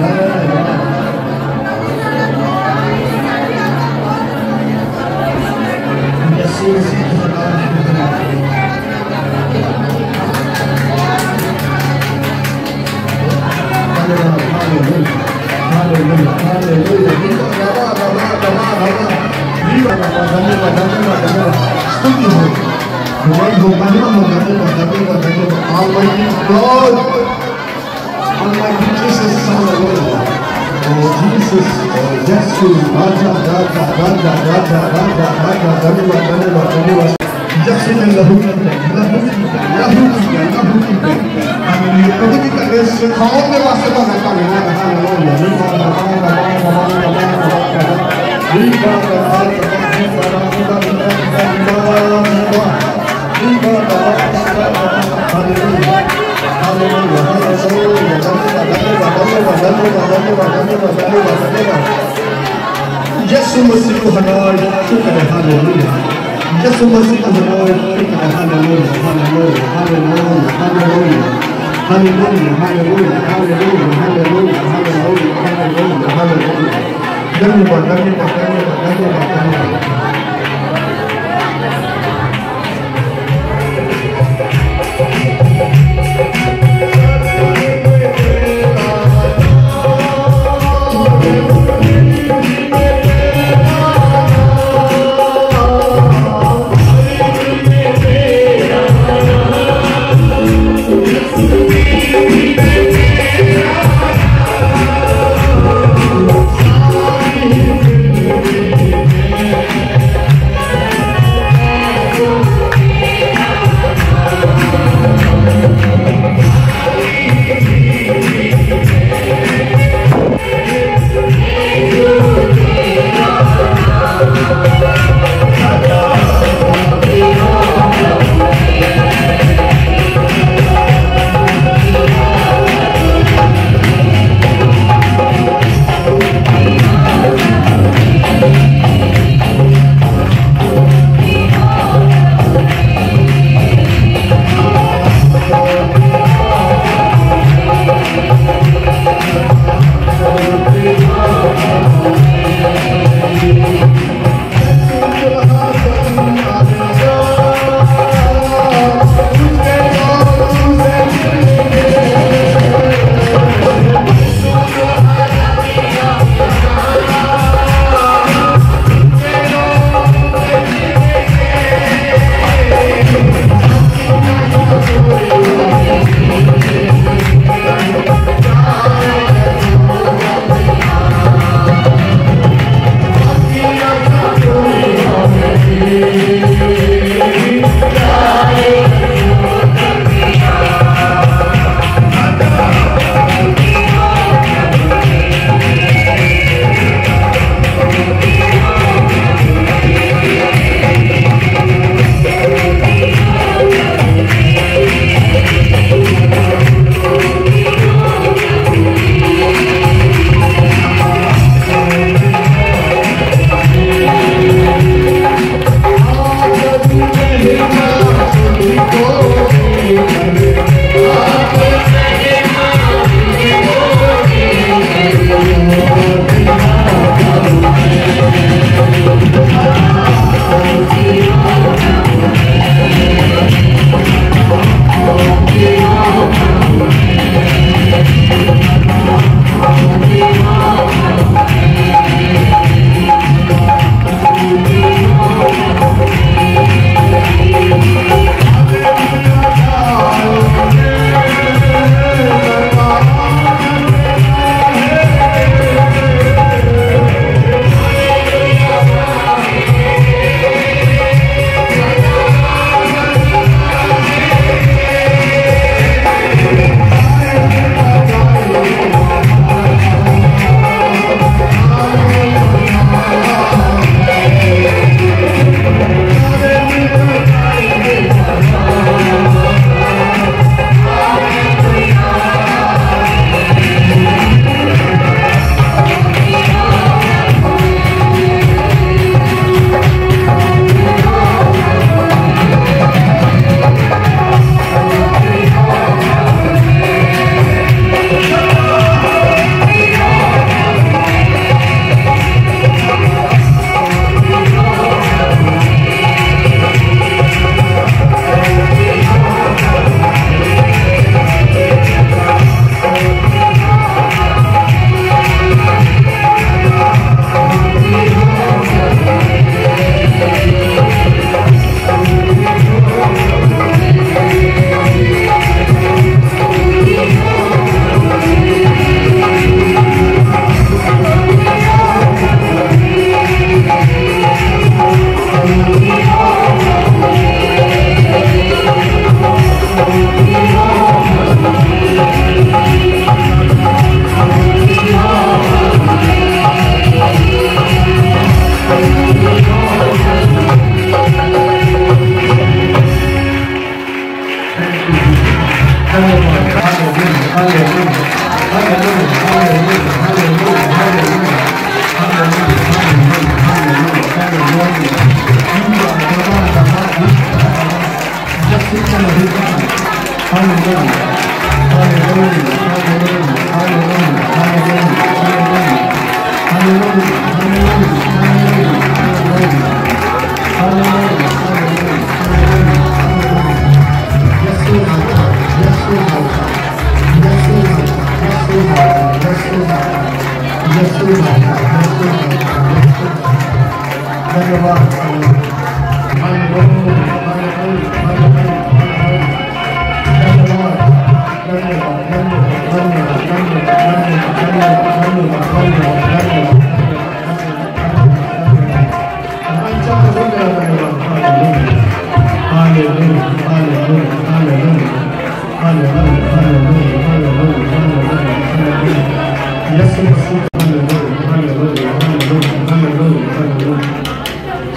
Almighty God, Almighty Jesus, hallelujah. Oh Jesus, oh Jesus, Raja, Raja, Raja, Raja, Raja, Raja, धन्यवाद, धन्यवाद, धन्यवाद। जैसे मैं लहू की लहू की हालेलुया। प्रभु की तरह सिखाओ के वास्ते तो मैं कहूँगा हालेलुया। रीबा दबा दबा दबा दबा दबा रीबा दबा दबा दबा दबा दबा। धन्यवाद धन्यवाद धन्यवाद धन्यवाद धन्यवाद। यीशु मसीह को हनाय शुक्र है हालेलुया। यीशु मसीह को हनाय शुक्र है हालेलुया हालेलुया हालेलुया हालेलुया हालेलुया हालेलुया हालेलुया हालेलुया हालेलुया हालेलुया। धन्यवाद धन्यवाद धन्यवाद धन्यवाद धन्यवाद।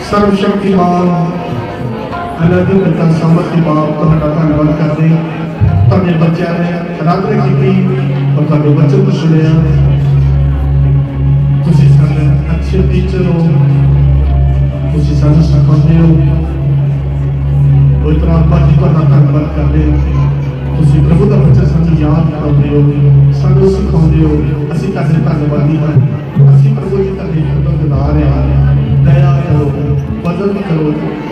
सर्वशक्तिमान अनादि पिता सामर्थ्य बाप तुहाडा धन्नवाद करते तुहाडे बच्चों ने आराधना की और तुहाडे वचन को सुनिया तुसी साडे अच्छे टीचर हो तुसी सानू सिखाते हो और इतना बाजी तुहाडा धन्नवाद करते तुसी प्रभु का वचन सानू याद कराते हो सानू सिखाते हो असीं तुहाडे धन्नवादी हां असीं प्रभु जी तुहाडे शुक्रगुजार हां दया करो मदद करो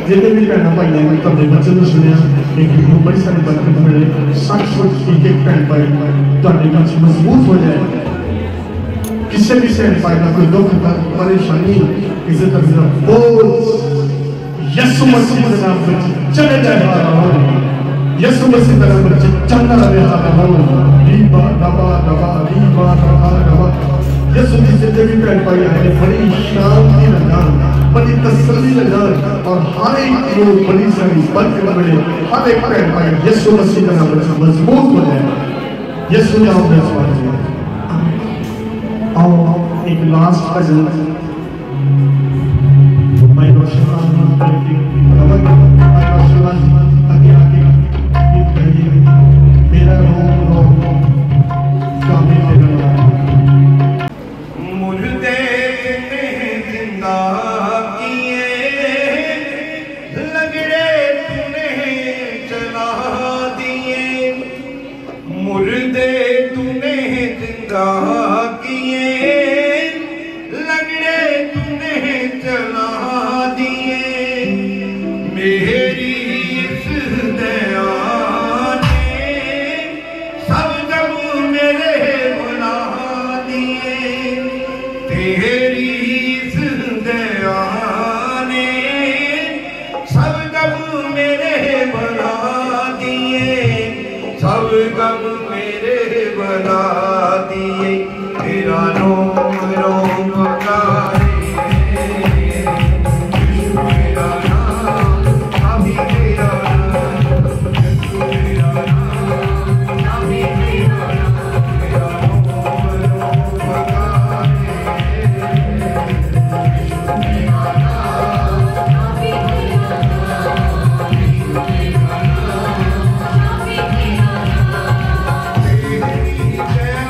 जिन्हें भी भैन भाई ने तुहाडे वचन सुनिया एक बड़ी सारी बरकत मिले सच एक एक भैन भाई तुहाडे विच मजबूत हो जाए किसी भी भैन भाई का कोई दुख परेशानी किसी तरह का बोझ यीशु मसीह के नाम में चले जाए यीशु मसीह के नाम में चलना रहे रीबा दबा दबा रीबा दबा दबा यीशु की जिंदगी भैन भाई आए बड़ी शांति लगा बड़ी तसल्ली लगा और हर एक लोग बड़ी सारी बरकत मिले हर एक भैन भाई यीशु मसीह का नाम में मजबूत हो जाए यीशु ने आपने स्वागत आओ एक लास्ट भजन मैं रोशन आगे आगे गीत गाइए मेरा रो काबिल है मुर्दे ने जिंदा किए लगड़े तूने चला दिए मुर्दे तूने जिंदा किए लगड़े तूने चला दिए मेरी इस दया ने सब जब मेरे बुला दिए तेरी इस दया ने सब गम मेरे बना दिए सब गम मेरे बना दिए तेरा रोम रोम पुकारे यीशु मेरा नाम अभी तेरा नाम यीशु मेरा नाम अभी तेरा नाम तेरा रोम रोम पुकारे तेरी जय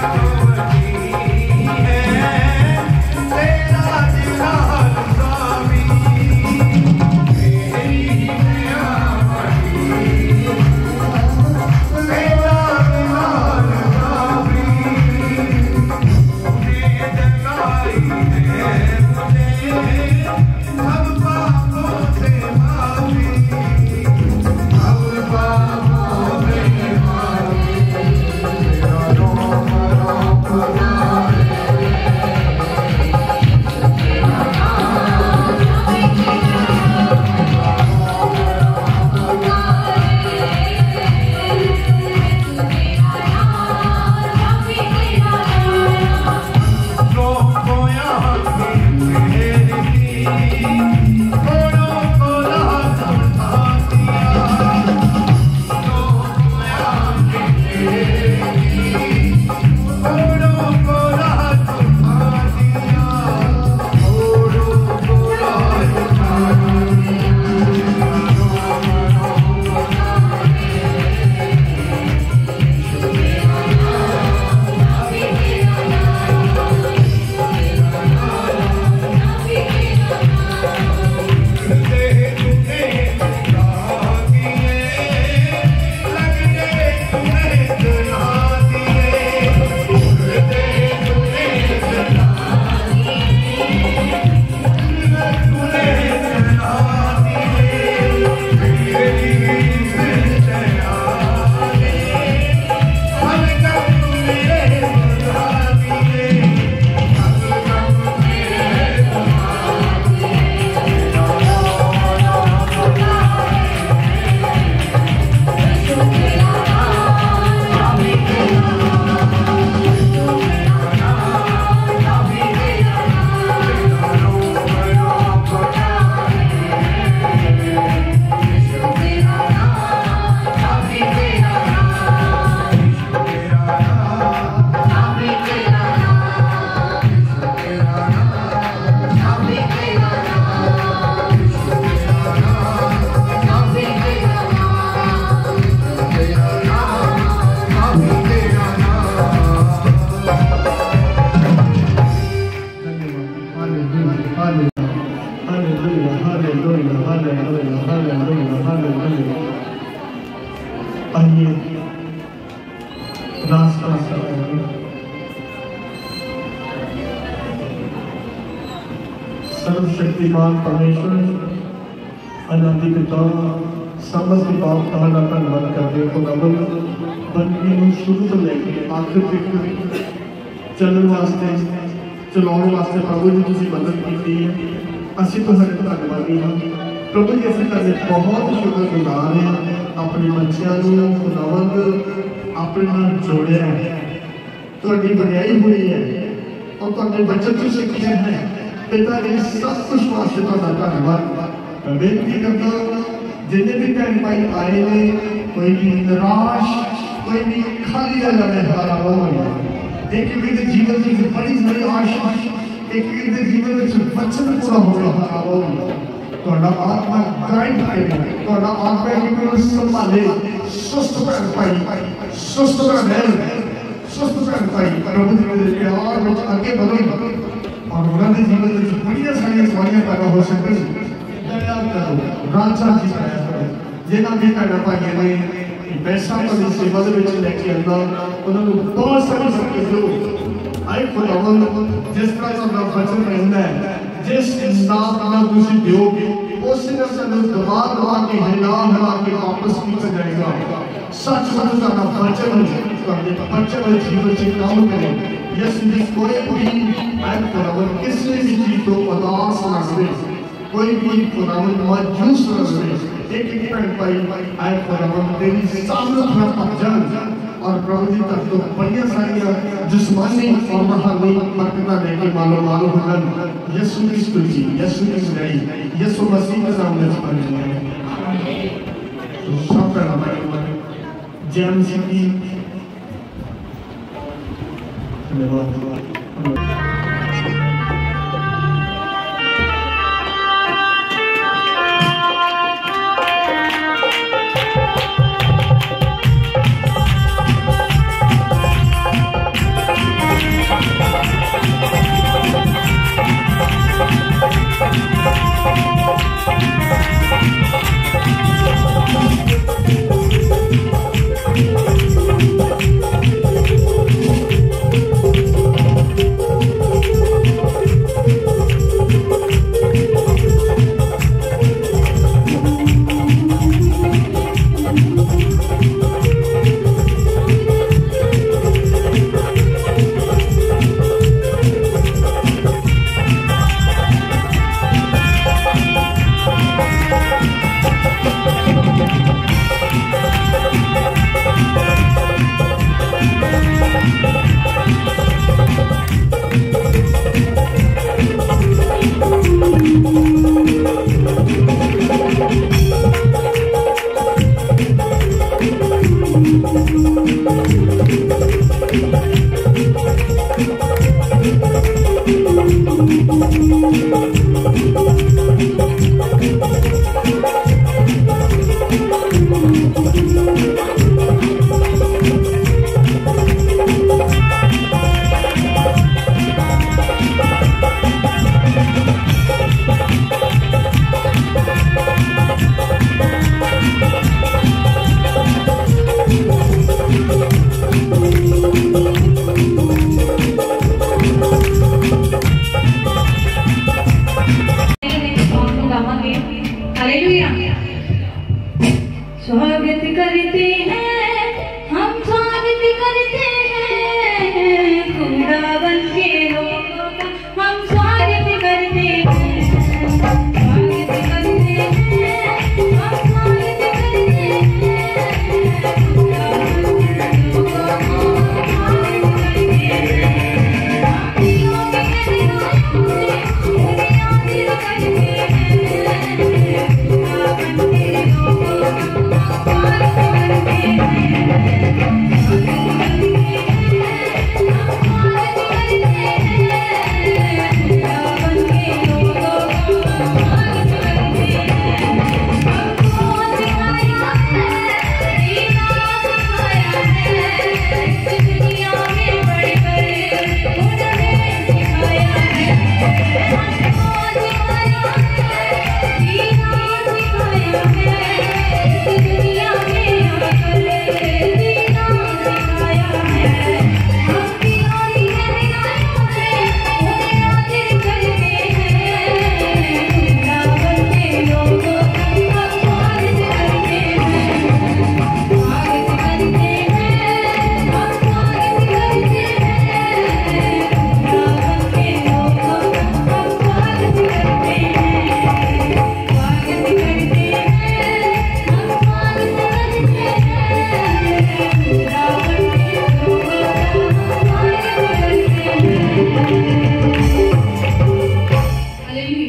हालेलुया हालेलुया हालेलुया हालेलुया हालेलुया। आइए रास्ता करेंगे। सर्वशक्तिमान परमेश्वर अनादि पिता समस्त पाप का धन्यवाद करते हो खुदावन बंदगी ਨੂੰ शुरू ਤੋਂ ਲੈ ਕੇ आखिर तक ਚੱਲਣ ਵਾਸਤੇ ਚਲਾਉਣ ਵਾਸਤੇ ਪ੍ਰਭੂ ਜੀ ਤੁਸੀਂ ਮਦਦ ਕੀਤੀ ਹੈ। ਅਸੀਂ ਤੁਹਾਡੇ ਧੰਨਵਾਦੀ ਹਾਂ प्रभु जी। ਅਸੀਂ ਤੁਹਾਡੇ ਬਹੁਤ ਸ਼ੁਕਰਗੁਜ਼ਾਰ ਹਾਂ ਆਪਣੇ ਬੱਚਿਆਂ ਨੂੰ ਖੁਦਾਵੰਦ ਆਪਣੇ ਨਾਲ ਜੋੜਿਆ ਹੈ ਤੁਹਾਡੀ ਬਣਾਈ ਹੋਈ ਹੈ और ਤੁਹਾਡੇ ਬੱਚੇ ਤੋਂ ਸਿੱਖਿਆ ਹੈ पिता जी सब कुछ वास्ते ਤੁਹਾਡਾ ਧੰਨਵਾਦ। ਬੇਨਤੀ ਕਰਦਾ जिन्हें भी भैन भाई आए ने कोई भी निराश कोई भी खाली रह जाए हमारा वो एक के जीवन की बड़ी बड़ी आशा एक के जीवन में वचन पूरा हो रहा वो थोड़ा आत्मा गाइड करे थोड़ा आत्मा की संभाले स्वस्थ भैन भाई स्वस्थ भैन स्वस्थ भैन भाई प्रभु जी के प्यार में आगे बढ़ो और उन्होंने जीवन में बड़ी सारी सवालियां पैदा हो सकती दया करो राजा जी दया करो जिन्हां भी भैन भाई ने पैसा वाली सेवा ਦੇ ਵਿੱਚ ਲੈ ਕੇ ਆਉਂਦਾ ਉਹਨਾਂ ਨੂੰ ਬਹੁਤ ਸਾਰੀ ਬਰਕਤ ਦਿਓ। ਆਏ ਖੁਦਾਵੰਦ ਜਿਸ ਤਰ੍ਹਾਂ ਦਾ ਵਚਨ ਰਹਿੰਦਾ ਹੈ जिस इंसाफ का तुझे दोगे उस ने ਸਾਨੂੰ दबा दबा के हिला के वापस किया जाएगा। सच सच का वचन करने वचन जीवन से काम करें यीशु जी कोई भी आए खुदावंद किसी भी चीज को उदास ना करे कोई भी खुदावंद मायूस ना करे एक भैन भाई आए खुदावंद तेरी सामर्थ में पक जाए और प्रभु जी तक तो बढ़िया सारियां जिस्मानी और रूहानी बरकतें लेके मालूम होगा यीशु क्रिस्त जी यीशु की नहीं यीशु मसीह के नाम में आमीन। तो सब का नाम जेम्स जी धन्यवाद।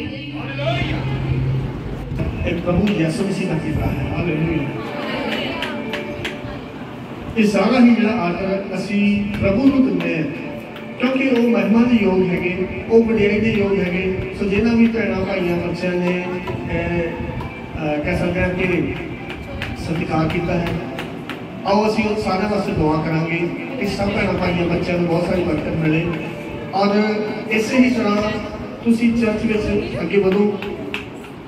एक प्रभु यीशु मसीह का किता है। हालेलुया। ये सारा ही जो आदर असी प्रभु को दिंदे क्योंकि वो महिमा के योग है, वो वडियाई के योग है। सो जिन्होंने भी भैन भाइयों बच्चों ने कह सकते हैं कि सत्कार किया है, आओ असी सारे वास्ते दुआ करांगे कि सब भैन भाइयों बच्चों को बहुत सारी बरकत मिले और इस ही तरह तुसी चर्च में अगे बढ़ो,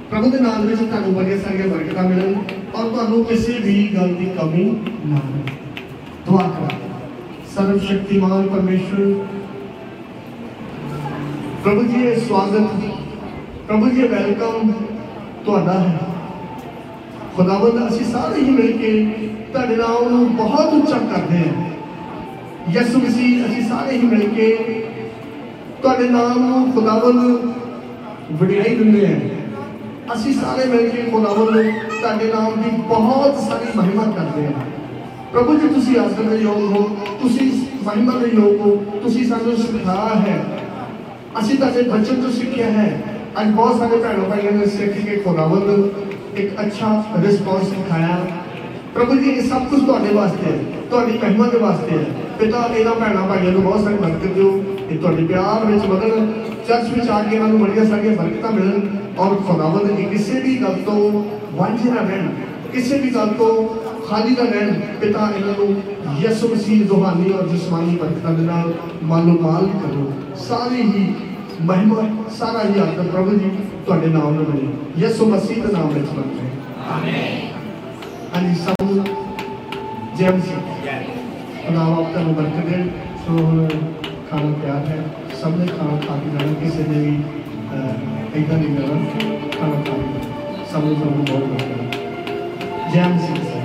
प्रभु के नाम में तुहानू बड़िया सारिया बरकत मिलन और तुहानू किसी भी गल की कमी ना हो। दुआ करा। सर्वशक्तिमान परमेश्वर प्रभु जी ये स्वागत, प्रभु जी वेलकम तुहाडा है। खुदावंद असी सारे ही मिलके तुहाडे नाम नूं बहुत उच्चा करते हैं। यीशु मसीह असी सारे ही मिलके तुहाडे नाम नूं खुदावंद वडियाई दिंदे हैं। असी सारे मिलके खुदावंद तुहाडे नाम की बहुत सारी महिमा करते हैं। प्रभु जी तुसी आदर के योग हो, तुसी महिमा के योग हो, तुसी सानू सिखाया है, असी तुहाडे बचन तो सीखिया है। अज बहुत सारे भैनों भाइयों ने सीख के खुदावंद एक अच्छा रिस्पॉन्स दिखाया। प्रभु जी ये सब कुछ तुहाडे वास्ते है, तुहाडी महिमा के वास्ते है। पिता इन्हां भैनों भाइयों को बहुत सारी बरकत दो, ये तुहाडे प्यार में बदन, चर्च में आके इन्हां नूं बड़िया सारिया बरकतां मिलन और खुदावंद की किसी भी गल तो वांझे ना रहन, किसी भी गल तो खाली ना रहन। पिता इन्हों यीशु मसीह रूहानी और जिस्मानी बरकतां दे नाल मालो माल करो। सारी ही महिमा, सारा ही आदर प्रभु जी तुहाडे नाम में मिले, यीशु मसीह के नाम में मंगते हैं। आमीन। हाँ जी, सब जय मसीह। खुदा आपका बरकत दे। सो खाना तैयार है, सबने खाना खा के जाना, किसी ने भी इधर नहीं जाना, खाना खा के सब बहुत बरकत। जय मसीह।